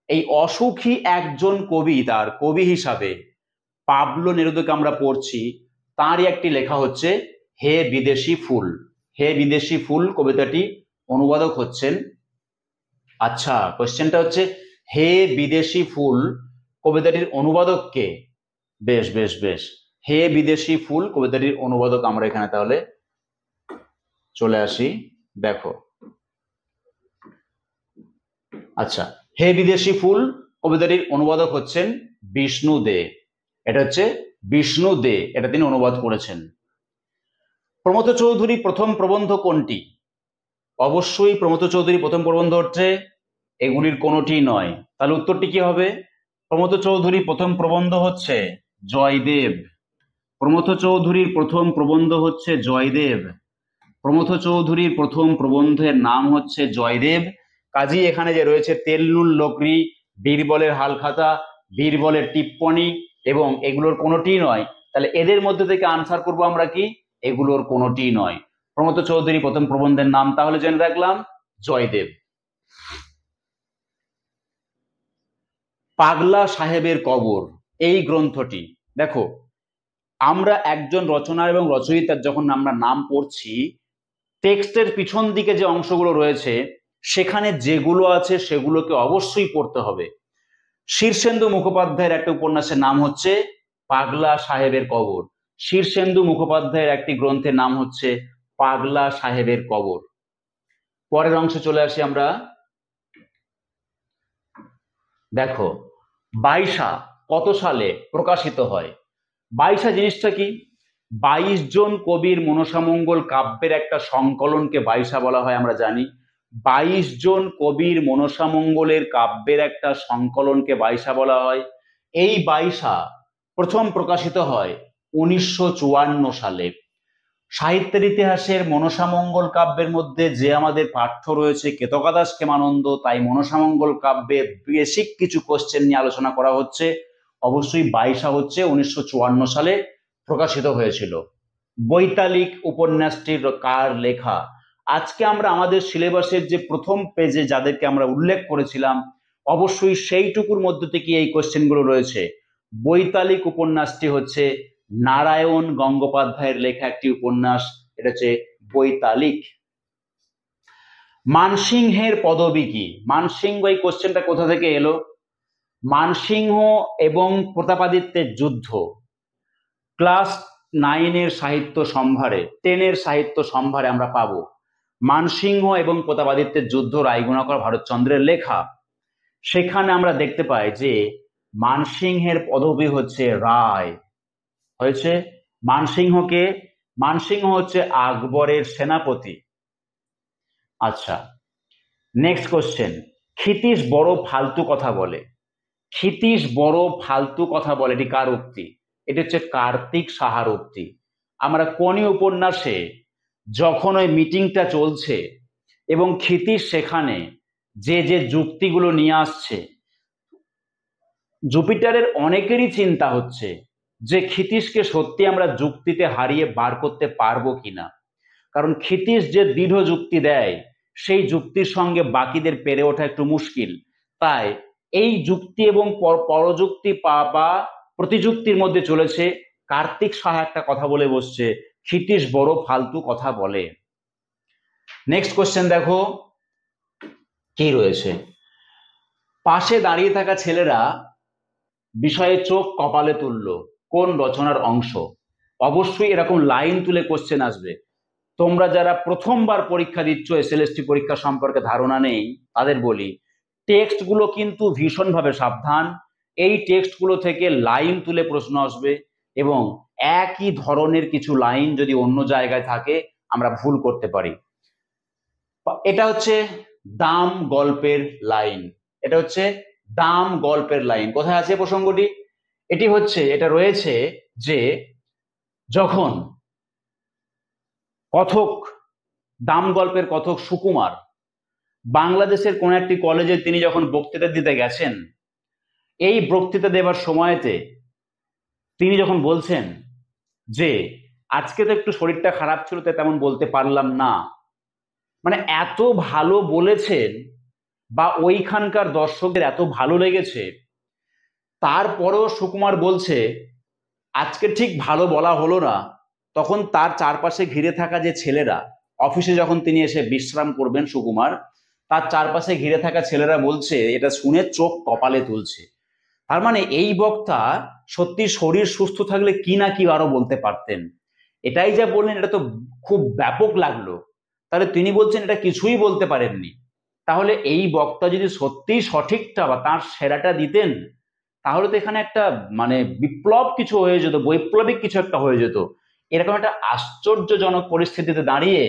এই অসুখী একজন কবি, তার কবি হিসাবে পাবলো নেরুদাকে আমরা পড়ছি। তারই একটি লেখা হচ্ছে হে বিদেশি ফুল। হে বিদেশি ফুল কবিতাটি অনুবাদক হচ্ছেন, আচ্ছা কোশ্চেনটা হচ্ছে হে বিদেশি ফুল কবিতাটির অনুবাদক কে? বেশ বেশ বেশ, হে বিদেশি ফুল কবিতাটির অনুবাদক আমরা এখানে তাহলে চলে আসি। দেখো, আচ্ছা, হে বিদেশি ফুল কবিতাটির অনুবাদক হচ্ছেন বিষ্ণু দে। এটা হচ্ছে বিষ্ণু দে, এটা তিনি অনুবাদ করেছেন। প্রমথ চৌধুরী প্রথম প্রবন্ধ কোনটি? অবশ্যই প্রমথ চৌধুরী প্রথম প্রবন্ধ হচ্ছে এগুলির কোনোটি নয়। তাহলে উত্তরটি কি হবে? প্রমথ চৌধুরী প্রথম প্রবন্ধ হচ্ছে জয়দেব। প্রমথ চৌধুরীর প্রথম প্রবন্ধ হচ্ছে জয়দেব। প্রমথ চৌধুরীর প্রথম প্রবন্ধের নাম হচ্ছে জয়দেব। কাজী এখানে যে রয়েছে তেলনুল লোকরি, বীরবলের হালখাতা, বীরবলের টিপ্পনী, এবং এগুলোর কোনোটি নয়। তাহলে এদের মধ্যে থেকে আনসার করব আমরা কি? এগুলোর কোনোটি নয়। প্রমথ চৌধুরী প্রথম প্রবন্ধের নাম তাহলে জেনে রাখলাম জয়দেব। পাগলা সাহেবের কবর এই গ্রন্থটি, দেখো আমরা একজন রচনা এবং রচয়িতার যখন আমরা নাম পড়ছি, টেক্সটের পিছন দিকে যে অংশগুলো রয়েছে সেখানে যেগুলো আছে সেগুলোকে অবশ্যই পড়তে হবে। শীর্ষেন্দু মুখোপাধ্যায়ের একটা উপন্যাসের নাম হচ্ছে পাগলা সাহেবের কবর। শীর্ষেন্দু মুখোপাধ্যায়ের একটি গ্রন্থের নাম হচ্ছে পাগলা সাহেবের কবর। পরের অংশে চলে আসি আমরা। দেখো, বাইশা কত সালে প্রকাশিত হয়? বাইশা জিনিসটা কি? 22 জন কবির মনসামঙ্গল কাব্যের একটা সংকলনকে বাইশা বলা হয়, আমরা জানি। 22 জন কবির মনসামঙ্গলের কাব্যের একটা সংকলনকে বাইশা বলা হয়। এই বাইশা প্রথম প্রকাশিত হয় 1954 সালে। সাহিত্যের ইতিহাসের মনসামঙ্গল কাব্যের মধ্যে যে আমাদের পাঠ্য রয়েছে কেতকাদাস ক্ষেমানন্দ, তাই মনসামঙ্গল কাব্যে বেসিক কিছু কোশ্চেন নিয়ে আলোচনা করা হচ্ছে। অবশ্যই বাইশা হচ্ছে 1954 সালে প্রকাশিত হয়েছিল। বৈতালিক উপন্যাসটির কার লেখা? আজকে আমরা আমাদের সিলেবাসের যে প্রথম পেজে যাদেরকে আমরা উল্লেখ করেছিলাম, অবশ্যই সেইটুকুর মধ্যে থেকে এই কোশ্চেনগুলো রয়েছে। বৈতালিক উপন্যাসটি হচ্ছে নারায়ণ গঙ্গোপাধ্যায়ের লেখা একটি উপন্যাস, এটা হচ্ছে বৈতালিক। মানসিংহের পদবী কি? মানসিংহ, এই কোশ্চেনটা কোথা থেকে এলো? মানসিংহ এবং প্রতাপাদিত্যের যুদ্ধ ক্লাস 9 সাহিত্য সম্ভারে, 10 সাহিত্য সম্ভারে আমরা পাবো। মানসিংহ এবং প্রতাপাদিত্যের যুদ্ধ রায়গুণাকর ভারতচন্দ্রের লেখা। সেখানে আমরা দেখতে পাই যে মানসিংহের পদবী হচ্ছে রায়, হয়েছে। মানসিংহ হচ্ছে আকবরের সেনাপতি। আচ্ছা, নেক্সট কোশ্চেন, ক্ষিতীশ বড় ফালতু কথা বলে। ক্ষিতীশ বড় ফালতু কথা বলে, এটি কার উক্তি? এটি হচ্ছে কার্তিক সাহার উক্তি। আমরা কোন উপন্যাসে যখন ওই মিটিংটা চলছে এবং ক্ষিতীশ সেখানে যে যে যুক্তিগুলো নিয়ে আসছে, জুপিটারের অনেকেরই চিন্তা হচ্ছে যে ক্ষিতীশকে সত্যি আমরা যুক্তিতে হারিয়ে বার করতে পারবো কিনা। কারণ ক্ষিতীশ যে দৃঢ় যুক্তি দেয়, সেই যুক্তির সঙ্গে বাকিদের পেরে ওঠা একটু মুশকিল। তাই এই যুক্তি এবং পরযুক্তি বা প্রতিযুক্তির মধ্যে চলেছে। কার্তিক সাহা একটা কথা বলে বসছে, ক্ষিতীশ বড় ফালতু কথা বলে। নেক্সট কোশ্চেন দেখো কি রয়েছে। পাশে দাঁড়িয়ে থাকা ছেলেরা বিষয়ে চোখ কপালে তুলল, কোন রচনার অংশ? অবশ্যই এরকম লাইন তুলে কোশ্চেন আসবে। তোমরা যারা প্রথমবার পরীক্ষা দিচ্ছ, এসএলএসটি পরীক্ষা সম্পর্কে ধারণা নেই, তাদের বলি টেক্সটগুলো কিন্তু ভীষণভাবে সাবধান। এই টেক্সটগুলো থেকে লাইন তুলে প্রশ্ন আসবে এবং একই ধরনের কিছু লাইন যদি অন্য জায়গায় থাকে আমরা ভুল করতে পারি। এটা হচ্ছে দাম গল্পের লাইন, এটা হচ্ছে দাম গল্পের লাইন। কোথায় আছে প্রসঙ্গটি? এটা রয়েছে যে যখন কথক, দাম গল্পের কথক সুকুমার বাংলাদেশের কোন একটি কলেজে তিনি যখন বক্তৃতা দিতে গেছেন, এই বক্তৃতা দেবার সময়তে তিনি যখন বলছেন যে আজকে তো একটু শরীরটা খারাপ ছিল তাই তেমন বলতে পারলাম না, মানে এত ভালো বলেছেন বা ওইখানকার দর্শকদের এত ভালো লেগেছে, তারপরেও সুকুমার বলছে আজকে ঠিক ভালো বলা হলো না। তখন তার চারপাশে ঘিরে থাকা যে ছেলেরা, অফিসে যখন তিনি এসে বিশ্রাম করবেন সুকুমার, তার চারপাশে ঘিরে থাকা ছেলেরা বলছে, এটা শুনে চোখ কপালে তুলছে। তার মানে এই বক্তা সত্যি শরীর সুস্থ থাকলে কি না কি আরো বলতে পারতেন। এটাই যা বললেন এটা তো খুব ব্যাপক লাগলো। তাহলে তিনি বলছেন এটা কিছুই বলতে পারেননি। তাহলে এই বক্তা যদি সত্যিই সঠিকটা বা তার সেরাটা দিতেন, তাহলে তো এখানে একটা মানে বিপ্লব কিছু হয়ে যেত, বৈপ্লবিক কিছু একটা হয়ে যেত। এরকম একটা আশ্চর্যজনক পরিস্থিতিতে দাঁড়িয়ে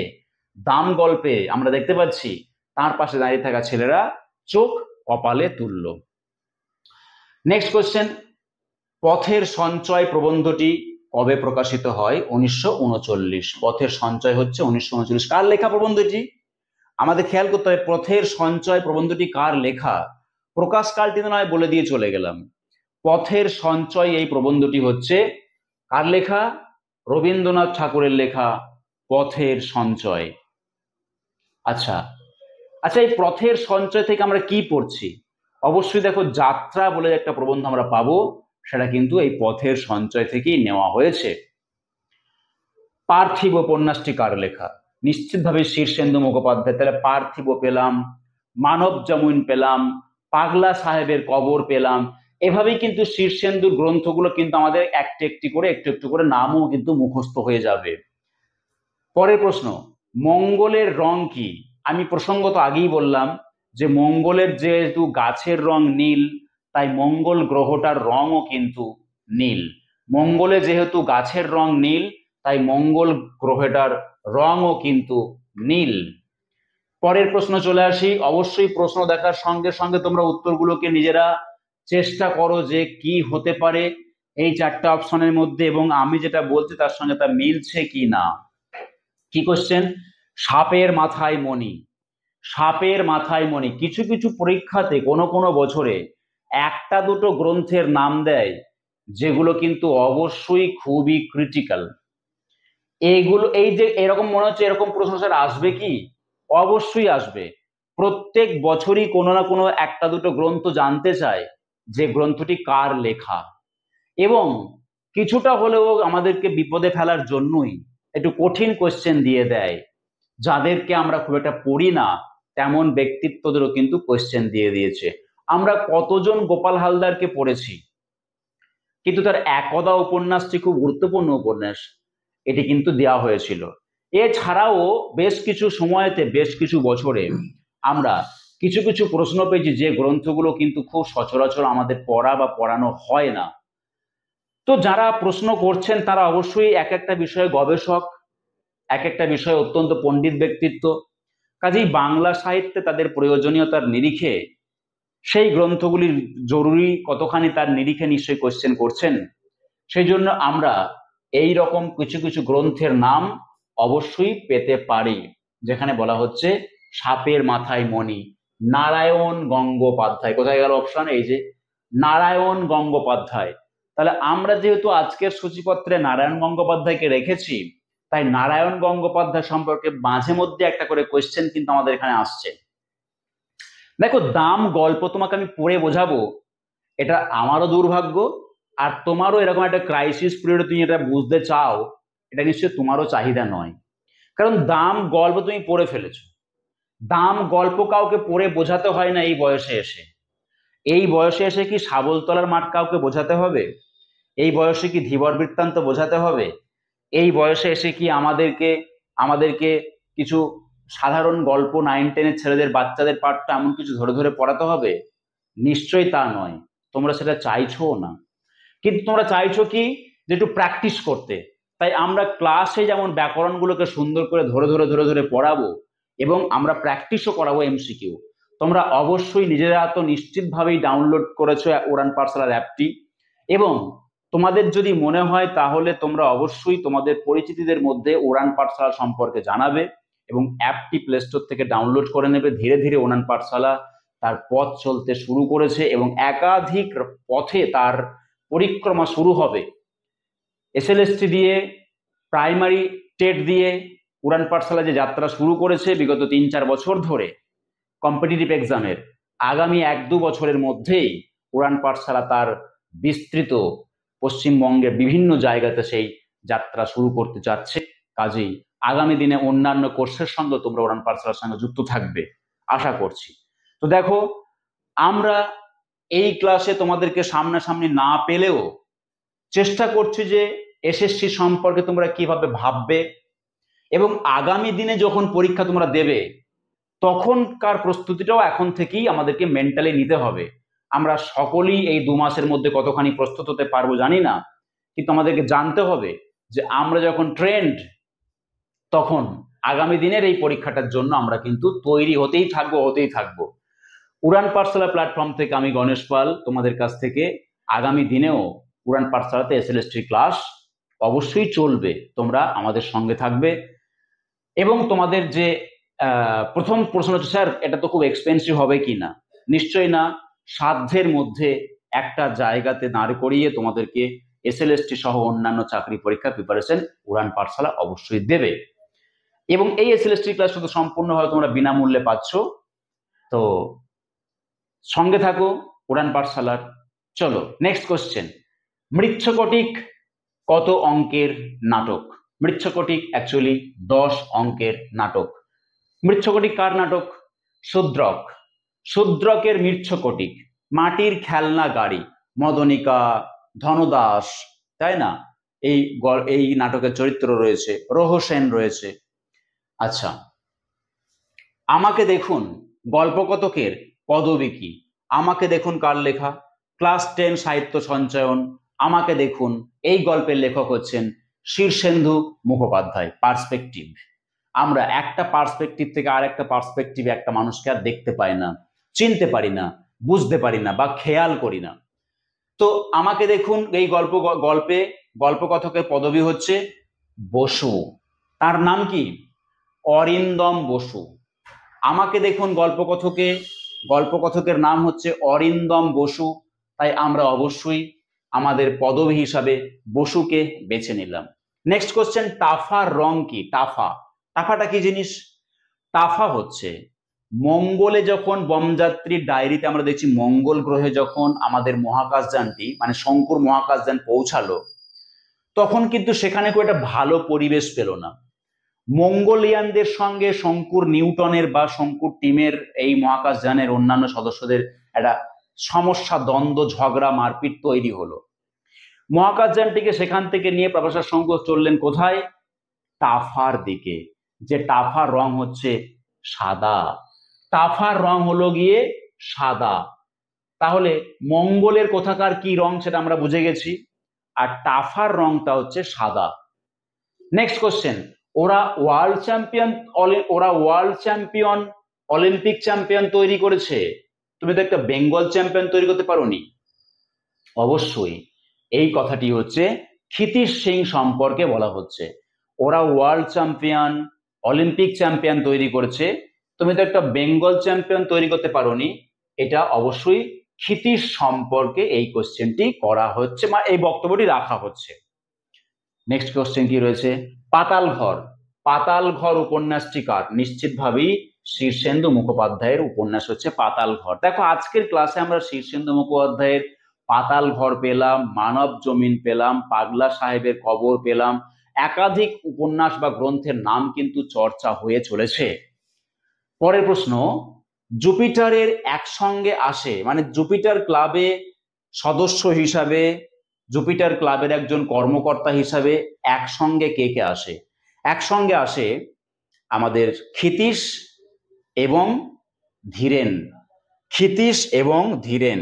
দাম গল্পে আমরা দেখতে পাচ্ছি তার পাশে দাঁড়িয়ে থাকা ছেলেরা চোখ কপালে তুলল। নেক্সট কোশ্চেন, পথের সঞ্চয় প্রবন্ধটি কবে প্রকাশিত হয়? 1939। পথের সঞ্চয় হচ্ছে 1939। কার লেখা প্রবন্ধটি? আমাদের খেয়াল করতে হবে পথের সঞ্চয় প্রবন্ধটি কার লেখা। প্রকাশ কালটি নয় বলে দিয়ে চলে গেলাম। পথের সঞ্চয় এই প্রবন্ধটি হচ্ছে কার লেখা? রবীন্দ্রনাথ ঠাকুরের লেখা পথের সঞ্চয়। আচ্ছা আচ্ছা, এই পথের সঞ্চয় থেকে আমরা কি পড়ছি? অবশ্যই দেখো যাত্রা বলে একটা প্রবন্ধ আমরা পাবো, সেটা কিন্তু এই পথের সঞ্চয় থেকেই নেওয়া হয়েছে। পার্থিব উপন্যাসটি কার লেখা? নিশ্চিতভাবে শীর্ষেন্দু মুখোপাধ্যায়। তাহলে পার্থিব পেলাম, মানব জামুন পেলাম, পাগলা সাহেবের কবর পেলাম। এভাবেই কিন্তু শীর্ষেন্দুর গ্রন্থগুলো কিন্তু আমাদের একটু একটু করে নামও কিন্তু মুখস্থ হয়ে যাবে। পরের প্রশ্ন, মঙ্গলের রং কি? আমি প্রসঙ্গত আগেই বললাম যে মঙ্গলের যেহেতু গাছের রং নীল, তাই মঙ্গল গ্রহটার রঙও কিন্তু নীল। মঙ্গলে যেহেতু গাছের রং নীল, তাই মঙ্গল গ্রহটার রঙও কিন্তু নীল। পরের প্রশ্ন চলে আসি। অবশ্যই প্রশ্ন দেখার সঙ্গে সঙ্গে তোমরা উত্তরগুলোকে নিজেরা চেষ্টা করো যে কি হতে পারে এই চারটা অপশনের মধ্যে, এবং আমি যেটা বলছি তার সঙ্গে তা মিলছে কি না। কি কোশ্চেন? সাপের মাথায় মণি। সাপের মাথায় মণি। কিছু কিছু পরীক্ষাতে কোনো বছরে একটা দুটো গ্রন্থের নাম দেয় যেগুলো কিন্তু অবশ্যই খুবই ক্রিটিক্যাল। এইগুলো এই যে এরকম মনে হচ্ছে এরকম প্রশ্ন স্যার আসবে কি? অবশ্যই আসবে। প্রত্যেক বছরই কোনো না কোনো একটা দুটো গ্রন্থ জানতে চায় যে গ্রন্থটি কার লেখা, এবং কিছুটা হলেও আমাদেরকে বিপদে ফেলার জন্যই একটু কঠিন কোশ্চেন দিয়ে দেয়। যাদেরকে আমরা খুব একটা পড়ি না তেমন ব্যক্তিত্বদেরও কিন্তু কোশ্চেন দিয়ে দিয়েছে। আমরা কতজন গোপাল হালদারকে পড়েছি, কিন্তু তার একদা উপন্যাসটি খুব গুরুত্বপূর্ণ উপন্যাস, এটি কিন্তু দেওয়া হয়েছিল। এছাড়াও বেশ কিছু সময়তে, বেশ কিছু বছরে আমরা কিছু কিছু প্রশ্ন পেয়েছি যে গ্রন্থগুলো কিন্তু খুব সচরাচর আমাদের পড়া বা পড়ানো হয় না। তো যারা প্রশ্ন করছেন তারা অবশ্যই এক একটা বিষয়ে গবেষক, এক একটা বিষয়ে অত্যন্ত পণ্ডিত ব্যক্তিত্ব। কাজেই বাংলা সাহিত্যে তাদের প্রয়োজনীয়তার নিরিখে সেই গ্রন্থগুলির জরুরি কতখানি তার নিরিখে নিশ্চয়ই কোশ্চেন করছেন। সেই জন্য আমরা এই রকম কিছু কিছু গ্রন্থের নাম অবশ্যই পেতে পারি, যেখানে বলা হচ্ছে সাপের মাথায় মণি, নারায়ণ গঙ্গোপাধ্যায়। কোথায় গেল অপশন? এই যে নারায়ণ গঙ্গোপাধ্যায়। তাহলে আমরা যেহেতু আজকের সূচিপত্রে নারায়ণ গঙ্গোপাধ্যায়কে রেখেছি, তাই নারায়ণ গঙ্গোপাধ্যায় সম্পর্কে মাঝে মধ্যে একটা করে কোয়েশ্চেন কিন্তু আমাদের এখানে আসছে। দেখো, দাম গল্প তোমাকে আমি পড়ে বোঝাবো, এটা আমারও দুর্ভাগ্য, আর তোমারও এরকম একটা ক্রাইসিস পিরিয়ডে তুমি এটা বুঝতে চাও, এটা নিশ্চয়ই তোমারও চাহিদা নয়। কারণ দাম গল্প তুমি পড়ে ফেলেছো। দাম গল্প কাউকে পড়ে বোঝাতে হয় না। এই বয়সে এসে, এই বয়সে এসে কি শাবলতলার মাঠ কাউকে বোঝাতে হবে? এই বয়সে কি ধীবর বৃত্তান্ত বোঝাতে হবে? এই বয়সে এসে কি আমাদেরকে আমাদেরকে কিছু সাধারণ গল্প 9-10-এর ছেলেদের, বাচ্চাদের পাঠটা এমন কিছু ধরে ধরে পড়াতে হবে? নিশ্চয়ই তা নয়। তোমরা সেটা চাইছো না, কিন্তু তোমরা চাইছো কি, যে একটু প্র্যাকটিস করতে। তাই আমরা ক্লাসে যেমন ব্যাকরণগুলোকে সুন্দর করে ধরে ধরে ধরে ধরে পড়াবো, এবং আমরা প্র্যাকটিসও করাবো এমসিকিউ। তোমরা অবশ্যই নিজেরা তো নিশ্চিতভাবেই ডাউনলোড করেছো উড়ান পাঠশালার অ্যাপটি, এবং তোমাদের যদি মনে হয় তাহলে তোমরা অবশ্যই তোমাদের পরিচিতদের মধ্যে উড়ান পাঠশালা সম্পর্কে জানাবে, এবং অ্যাপটি প্লে স্টোর থেকে ডাউনলোড করে নেবে। ধীরে ধীরে উড়ান পাঠশালা তার পথ চলতে শুরু করেছে, এবং একাধিক পথে তার পরিক্রমা শুরু হবে। এসএলএসটি দিয়ে, প্রাইমারি টেট দিয়ে উড়ান পাঠশালা যে যাত্রা শুরু করেছে বিগত 3-4 বছর ধরে কম্পিটিটিভ এক্সামের, আগামী 1-2 বছরের মধ্যেই উড়ান পাঠশালা তার বিস্তৃত পশ্চিমবঙ্গের বিভিন্ন জায়গাতে সেই যাত্রা শুরু করতে যাচ্ছে। কাজেই আগামী দিনে অন্যান্য কোর্সের সঙ্গে তোমরা উড়ান পাঠশালার সঙ্গে যুক্ত থাকবে আশা করছি। তো দেখো, আমরা এই ক্লাসে তোমাদেরকে সামনাসামনি না পেলেও চেষ্টা করছি যে এসএসসি সম্পর্কে তোমরা কিভাবে ভাববে, এবং আগামী দিনে যখন পরীক্ষা তোমরা দেবে তখনকার প্রস্তুতিটাও এখন থেকেই আমাদেরকে মেন্টালি নিতে হবে। আমরা সকলেই এই 2 মাসের মধ্যে কতখানি প্রস্তুত হতে পারবো জানি না, কিন্তু আমাদেরকে জানতে হবে যে আমরা যখন ট্রেন্ড, তখন আগামী দিনের এই পরীক্ষাটার জন্য আমরা কিন্তু তৈরি হতেই থাকবো। উড়ান পাঠশালা প্ল্যাটফর্ম থেকে আমি গণেশ পাল তোমাদের কাছ থেকে আগামী দিনেও উড়ান পাঠশালাতে এসএলএসটি ক্লাস অবশ্যই চলবে। তোমরা আমাদের সঙ্গে থাকবে, এবং তোমাদের যে প্রথম প্রশ্ন হচ্ছে, স্যার এটা তো খুব এক্সপেন্সিভ হবে কি না? নিশ্চয়ই না। সাধ্যের মধ্যে একটা জায়গাতে দাঁড় করিয়ে তোমাদেরকে এসএলএসটি সহ অন্যান্য চাকরি পরীক্ষা প্রিপারেশন উড়ান পাঠশালা অবশ্যই দেবে, এবং এই এসএলএসটি ক্লাস শুধু সম্পূর্ণভাবে তোমরা বিনামূল্যে পাচ্ছ। তো সঙ্গে থাকো উড়ান পাঠশালার। চলো নেক্সট কোশ্চেন। মৃচ্ছকটিক কত অঙ্কের নাটক? মৃচ্ছকটিক অ্যাকচুয়ালি 10 অঙ্কের নাটক। মৃচ্ছকটিক কার নাটক? শূদ্রক। শূদ্রকের মৃচ্ছকটিক, মাটির খেলনা গাড়ি, মদনিকা, ধনদাস, তাই না? এই নাটকের চরিত্র রয়েছে, রোহসেন রয়েছে। আচ্ছা, আমাকে দেখুন গল্পকথকের পদবী কি? আমাকে দেখুন কার লেখা? ক্লাস 10 সাহিত্য সঞ্চয়ন। আমাকে দেখুন, এই গল্পের লেখক হচ্ছেন শীর্ষেন্দু মুখোপাধ্যায়। পার্সপেক্টিভ, আমরা একটা পার্সপেক্টিভ থেকে আর একটা পার্সপেক্টিভে একটা মানুষকে আর দেখতে পাই না, চিনতে পারি না, বুঝতে পারি না, বা খেয়াল করি না। তো আমাকে দেখুন এই গল্পকথকের পদবী হচ্ছে বসু। তার নাম কি? অরিন্দম বসু। আমাকে দেখুন গল্পকথকের নাম হচ্ছে অরিন্দম বসু, তাই আমরা অবশ্যই আমাদের পদবী হিসাবে বসুকে বেছে নিলাম। নেক্সট কোশ্চেন, টাফার রং কি? টাফাটা কি জিনিস? টাফা হচ্ছে মঙ্গলে যখন বমযাত্রীর ডায়েরিতে আমরা দেখছি, মঙ্গল গ্রহে যখন আমাদের মহাকাশযানটি মানে শঙ্কুর মহাকাশযান পৌঁছালো, তখন কিন্তু সেখানে খুব একটা ভালো পরিবেশ পেল না। মঙ্গোলিয়ানদের সঙ্গে শঙ্কুর নিউটনের বা শঙ্কুর টিমের এই মহাকাশযানের অন্যান্য সদস্যদের একটা সমস্যা, দ্বন্দ্ব, ঝগড়া, মারপিট তৈরি হলো। মহাকাশযানটিকে সেখান থেকে নিয়ে প্রফেসর শঙ্কু চললেন কোথায়? টাফার দিকে, যে টাফার রং হচ্ছে সাদা। টাফার রং হলো গিয়ে সাদা। তাহলে মঙ্গলের কোথাকার কি রং সেটা আমরা বুঝে গেছি, আর টাফার রংটা হচ্ছে সাদা। নেক্সট কোশ্চেন, ওরা ওয়ার্ল্ড চ্যাম্পিয়ন অলিম্পিক চ্যাম্পিয়ন তৈরি করেছে, তুমি তো একটা বেঙ্গল চ্যাম্পিয়ন তৈরি করতে পারোনি। অবশ্যই এই কথাটি হচ্ছে ক্ষিতিশ সিং সম্পর্কে বলা হচ্ছে। ওরা ওয়ার্ল্ড চ্যাম্পিয়ন, অলিম্পিক চ্যাম্পিয়ন তৈরি করেছে, তুমি তো একটা বেঙ্গল চ্যাম্পিয়ন তৈরি করতে পারোনি। এটা অবশ্যই ক্ষিতীশ সম্পর্কে এই কোশ্চেনটি করা হচ্ছে বা এই বক্তব্যটি রাখা হচ্ছে। নেক্সট কোশ্চেন কি রয়েছে, পাতাল ঘর। পাতাল ঘর উপন্যাসটি কার? নিশ্চিতভাবেই শীর্ষেন্দু মুখোপাধ্যায়ের উপন্যাস হচ্ছে পাতাল ঘর। দেখো আজকের ক্লাসে আমরা শীর্ষেন্দু মুখোপাধ্যায়ের পাতাল ঘর পেলাম, মানব জমিন পেলাম, পাগলা সাহেবের কবর পেলাম, একাধিক উপন্যাস বা গ্রন্থের নাম কিন্তু চর্চা হয়ে চলেছে। পরের প্রশ্ন, জুপিটারের একসঙ্গে আসে, মানে জুপিটার ক্লাবে সদস্য হিসাবে, জুপিটার ক্লাবের একজন কর্মকর্তা হিসাবে একসঙ্গে কে কে আসে? একসঙ্গে আসে আমাদের ক্ষিতীশ এবং ধীরেন। ক্ষিতীশ এবং ধীরেন,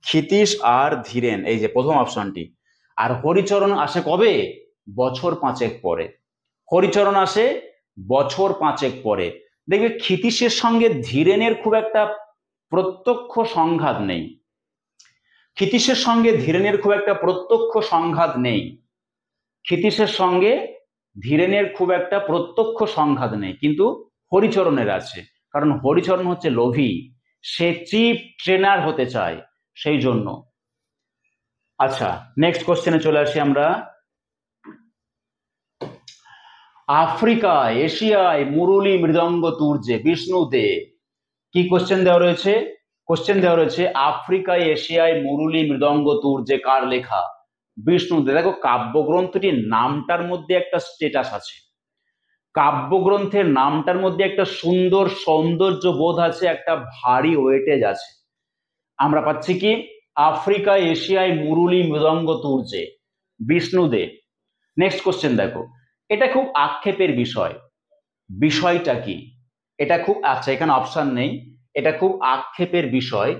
ক্ষিতীশ আর ধীরেন, এই যে প্রথম অপশনটি। আর হরিচরণ আসে কবে? বছর 5 পরে। হরিচরণ আসে বছর 5 পরে। দেখবে ক্ষিতীশের সঙ্গে ধীরেনের খুব একটা প্রত্যক্ষ সংঘাত নেই, ক্ষিতীশের সঙ্গে ধীরেনের খুব একটা প্রত্যক্ষ সংঘাত নেই, ক্ষিতীশের সঙ্গে ধীরেনের খুব একটা প্রত্যক্ষ সংঘাত নেই, কিন্তু হরিচরণের আছে, কারণ হরিচরণ হচ্ছে লোভী, সে চিফ ট্রেনার হতে চায়, সেই জন্য। আচ্ছা, নেক্সট কোশ্চেনে চলে আসি আমরা। আফ্রিকায় এশিয়ায় মুরুলি মৃদঙ্গ তুর্যে বিষ্ণু দে। কি কোশ্চেন দেওয়া রয়েছে? কোশ্চেন দেওয়া রয়েছে আফ্রিকায় এশিয়ায় মুরুলি মৃদঙ্গ তুর্যে কার লেখা? বিষ্ণু দে। দেখো কাব্যগ্রন্থটির নামটার মধ্যে একটা স্টেটাস আছে, কাব্যগ্রন্থের নামটার মধ্যে একটা সুন্দর সৌন্দর্য বোধ আছে, একটা ভারী ওয়েটেজ আছে। আমরা পাচ্ছি কি আফ্রিকায় এশিয়ায় মুরুলি মৃদঙ্গ তুর্যে, বিষ্ণু দে। নেক্সট কোশ্চেন দেখো, এটা খুব আক্ষেপের বিষয়, বিষয়টা কি? এটা খুব, আচ্ছা এখানে অপশন নেই, এটা খুব আক্ষেপের বিষয়।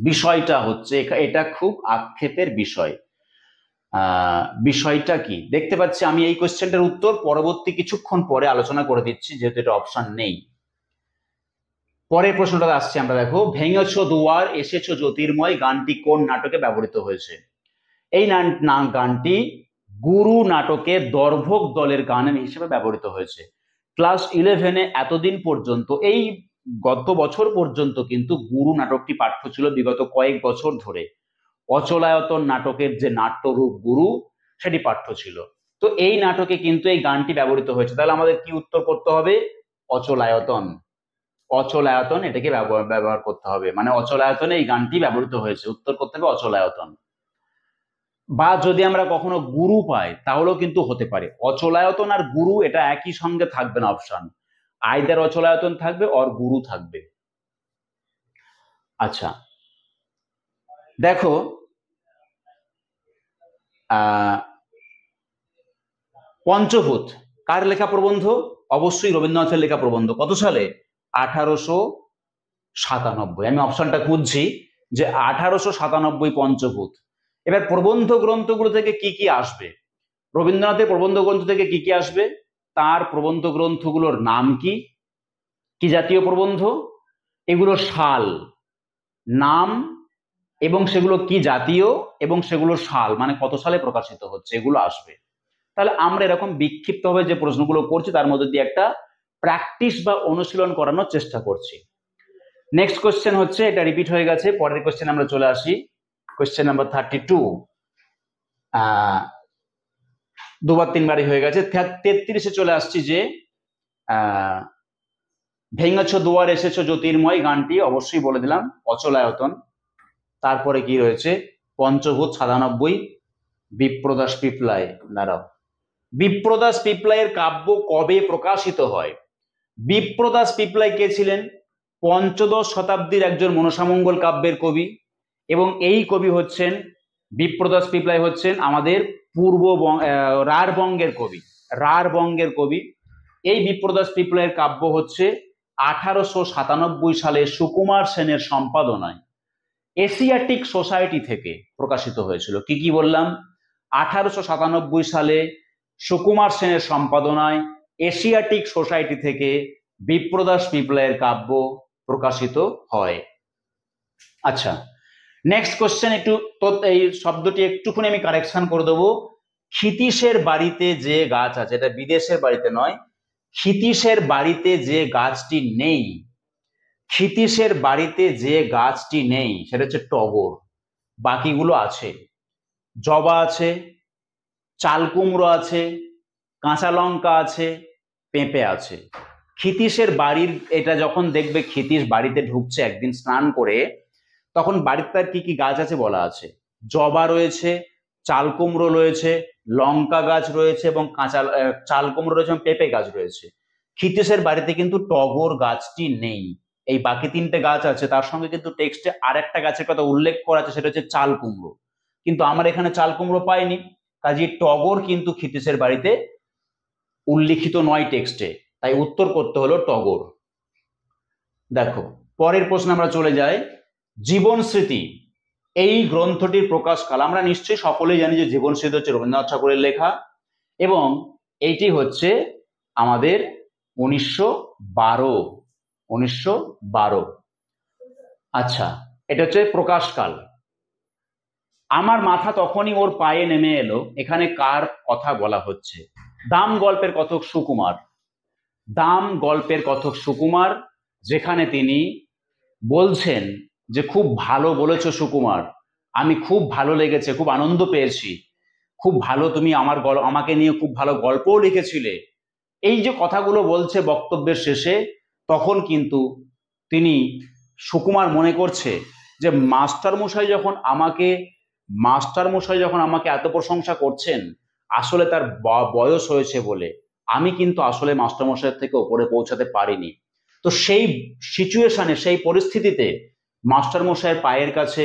বিষয়টা হচ্ছে এটা খুব আক্ষেপের বিষয়। বিষয়টা কি দেখতে পাচ্ছি আমি, এই কোশ্চেনটার উত্তর পরবর্তী কিছুক্ষণ পরে আলোচনা করে দিচ্ছি, যেহেতু এটা অপশন নেই। পরের প্রশ্নটা আসছে আমরা, দেখো ভেঙেছ দুয়ার এসেছ জ্যোতির্ময় গানটি কোন নাটকে ব্যবহৃত হয়েছে? এই গানটি গুরু নাটকে দর্ভক দলের গান হিসেবে ব্যবহৃত হয়েছে। ক্লাস 11-এ এতদিন পর্যন্ত, এই গত বছর পর্যন্ত কিন্তু গুরু নাটকটি পাঠ্য ছিল, বিগত কয়েক বছর ধরে অচলায়তন নাটকের যে নাট্যরূপ গুরু, সেটি পাঠ্য ছিল। তো এই নাটকে কিন্তু এই গানটি ব্যবহৃত হয়েছে, তাহলে আমাদের কি উত্তর করতে হবে? অচলায়তন। অচলায়তন এটাকে ব্যবহার করতে হবে, মানে অচলায়তনে এই গানটি ব্যবহৃত হয়েছে, উত্তর করতে হবে অচলায়তন। বা যদি আমরা কখনো গুরু পাই তাহলেও কিন্তু হতে পারে, অচলায়তন আর গুরু এটা একই সঙ্গে থাকবে না অপশন, আইদার অচলায়তন থাকবে অর গুরু থাকবে। আচ্ছা দেখো পঞ্চভূত কার লেখা প্রবন্ধ? অবশ্যই রবীন্দ্রনাথের লেখা প্রবন্ধ। কত সালে? 1897। আমি অপশনটা খুঁজছি যে 1897 পঞ্চভূত। এবার প্রবন্ধ গ্রন্থগুলো থেকে কি কি আসবে? রবীন্দ্রনাথের প্রবন্ধ গ্রন্থ থেকে কি কি আসবে? তার প্রবন্ধ গ্রন্থগুলোর নাম কি, কি জাতীয় প্রবন্ধ, এগুলো সাল, নাম, এবং সেগুলো কি জাতীয়, এবং সেগুলো সাল মানে কত সালে প্রকাশিত হচ্ছে, এগুলো আসবে। তাহলে আমরা এরকম বিক্ষিপ্তভাবে যে প্রশ্নগুলো করছি তার মধ্যে দিয়ে একটা প্র্যাকটিস বা অনুশীলন করানোর চেষ্টা করছি। নেক্সট কোশ্চেন হচ্ছে, এটা রিপিট হয়ে গেছে, পরের কোশ্চেন আমরা চলে আসি। কোশ্চেন নাম্বার 32, দুবার তিনবারই হয়ে গেছে। 33-এ চলে আসছি যে ভেঙেছ দুয়ার এসেছ জ্যোতির্ময় গানটি অবশ্যই বলে দিলাম অচলায়তন। তারপরে কি রয়েছে? পঞ্চভূত 97, বিপ্রদাস পিপলাই। দাঁড়াও, বিপ্রদাস পিপলাইয়ের কাব্য কবে প্রকাশিত হয়? বিপ্রদাস পিপলাই কে ছিলেন? পঞ্চদশ শতাব্দীর একজন মনসামঙ্গল কাব্যের কবি, এবং এই কবি হচ্ছেন, বিপ্রদাস পিপলাই হচ্ছেন আমাদের পূর্ব রাঢ়বঙ্গের কবি, রাঢ়বঙ্গের কবি। এই বিপ্রদাস পিপলাইয়ের কাব্য হচ্ছে 1897 সালে সুকুমার সেনের সম্পাদনায় এশিয়াটিক সোসাইটি থেকে প্রকাশিত হয়েছিল। কি কি বললাম? 1897 সালে সুকুমার সেনের সম্পাদনায় এশিয়াটিক সোসাইটি থেকে বিপ্রদাস পিপলাইয়ের কাব্য প্রকাশিত হয়। আচ্ছা নেক্সট কোশ্চেন, একটু এই শব্দটি একটুখানি আমি কারেকশন করে দেবো, ক্ষিতীশের বাড়িতে যে গাছ আছে, এটা বিদেশের বাড়িতে নয়, ক্ষিতীশের বাড়িতে যে গাছটি নেই, ক্ষিতীশের বাড়িতে যে গাছটি নেই সেটা হচ্ছে টগর। বাকিগুলো আছে, জবা আছে, চাল কুমড়ো আছে, কাঁচা লঙ্কা আছে, পেঁপে আছে। ক্ষিতীশের বাড়ির, এটা যখন দেখবে ক্ষিতীশ বাড়িতে ঢুকছে একদিন স্নান করে, তখন বাড়িতে তার কি কি গাছ আছে বলা আছে। জবা রয়েছে, চাল কুমড়ো রয়েছে, লঙ্কা গাছ রয়েছে এবং চাল কুমড়ো রয়েছে এবং পেঁপে গাছ রয়েছে। ক্ষিতীশের বাড়িতে কিন্তু টগর গাছটি নেই। এই বাকি তিনটে গাছ আছে, তার সঙ্গে কিন্তু টেক্সটে আর একটা গাছের কথা উল্লেখ করা আছে, সেটা হচ্ছে চাল কুমড়ো। কিন্তু আমার এখানে চাল কুমড়ো পাইনি, কাজে টগর কিন্তু ক্ষিতীশের বাড়িতে উল্লিখিত নয় টেক্সটে, তাই উত্তর করতে হলো টগর। দেখো পরের প্রশ্নে আমরা চলে যাই। জীবন স্মৃতি এই গ্রন্থটির প্রকাশকাল, আমরা নিশ্চয়ই সকলেই জানি যে জীবন স্মৃতি হচ্ছে রবীন্দ্রনাথ ঠাকুরের লেখা এবং এইটি হচ্ছে আমাদের 1912। আচ্ছা, এটা হচ্ছে প্রকাশকাল। আমার মাথা তখনই ওর পায়ে নেমে এলো, এখানে কার কথা বলা হচ্ছে? দাম গল্পের কথক সুকুমার। দাম গল্পের কথক সুকুমার, যেখানে তিনি বলছেন যে খুব ভালো বলেছো সুকুমার, আমি খুব ভালো লেগেছে, খুব আনন্দ পেয়েছি, খুব ভালো, তুমি আমাকে নিয়ে খুব ভালো গল্পও লিখেছিলে। এই যে কথাগুলো বলছে বক্তব্যের শেষে, তখন কিন্তু তিনি সুকুমার মনে করছে যে মাস্টারমশাই যখন আমাকে এত প্রশংসা করছেন, আসলে তার বয়স হয়েছে বলে আমি কিন্তু আসলে মাস্টারমশাইয়ের থেকে ওপরে পৌঁছাতে পারিনি। তো সেই সিচুয়েশনে, সেই পরিস্থিতিতে মাস্টারমশাইয়ের পায়ের কাছে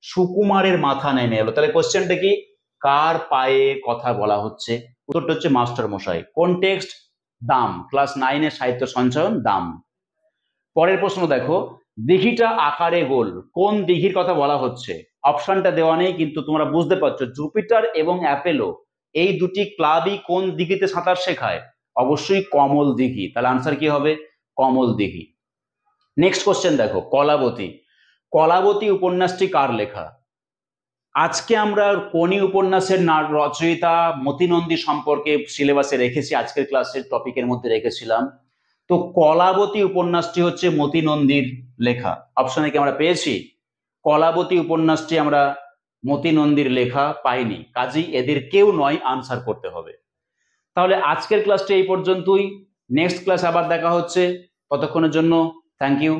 সুকুমারের মাথা নেমে এলো। তাহলে কোশ্চেনটা কি, কার পায়ে কথা বলা হচ্ছে? উত্তরটা হচ্ছে মাস্টারমশাই। কোন টেক্সট? দাম, ক্লাস 9 সাহিত্য সঞ্চয়ন দাম। পরের প্রশ্ন দেখো, দিঘিটা আকারে গোল, কোন দিঘির কথা বলা হচ্ছে? অপশনটা দেওয়া নেই, কিন্তু তোমরা বুঝতে পারছো জুপিটার এবং অ্যাপেলো এই দুটি ক্লাবই কোন দিঘিতে সাঁতার শেখায়? অবশ্যই কমল দিঘি। তাহলে আনসার কি হবে? কমল দিঘি। নেক্সট কোশ্চেন দেখো, কলাবতী। কলাবতী উপন্যাসটি কার লেখা? আজকে আমরা কোনি উপন্যাসের রচয়িতা মতি নন্দী সম্পর্কে সিলেবাসে রেখেছি, আজকের ক্লাসের টপিকের মধ্যে রেখেছিলাম। তো কলাবতী উপন্যাসটি হচ্ছে মতি নন্দীর লেখা। অপশনে কি আমরা পেয়েছি? কলাবতী উপন্যাসটি আমরা মতি নন্দীর লেখা পাইনি, কাজেই এদের কেউ নয়, আনসার করতে হবে। তাহলে আজকের ক্লাসটি এই পর্যন্তই। নেক্সট ক্লাস আবার দেখা হচ্ছে, ততক্ষণের জন্য থ্যাংক ইউ।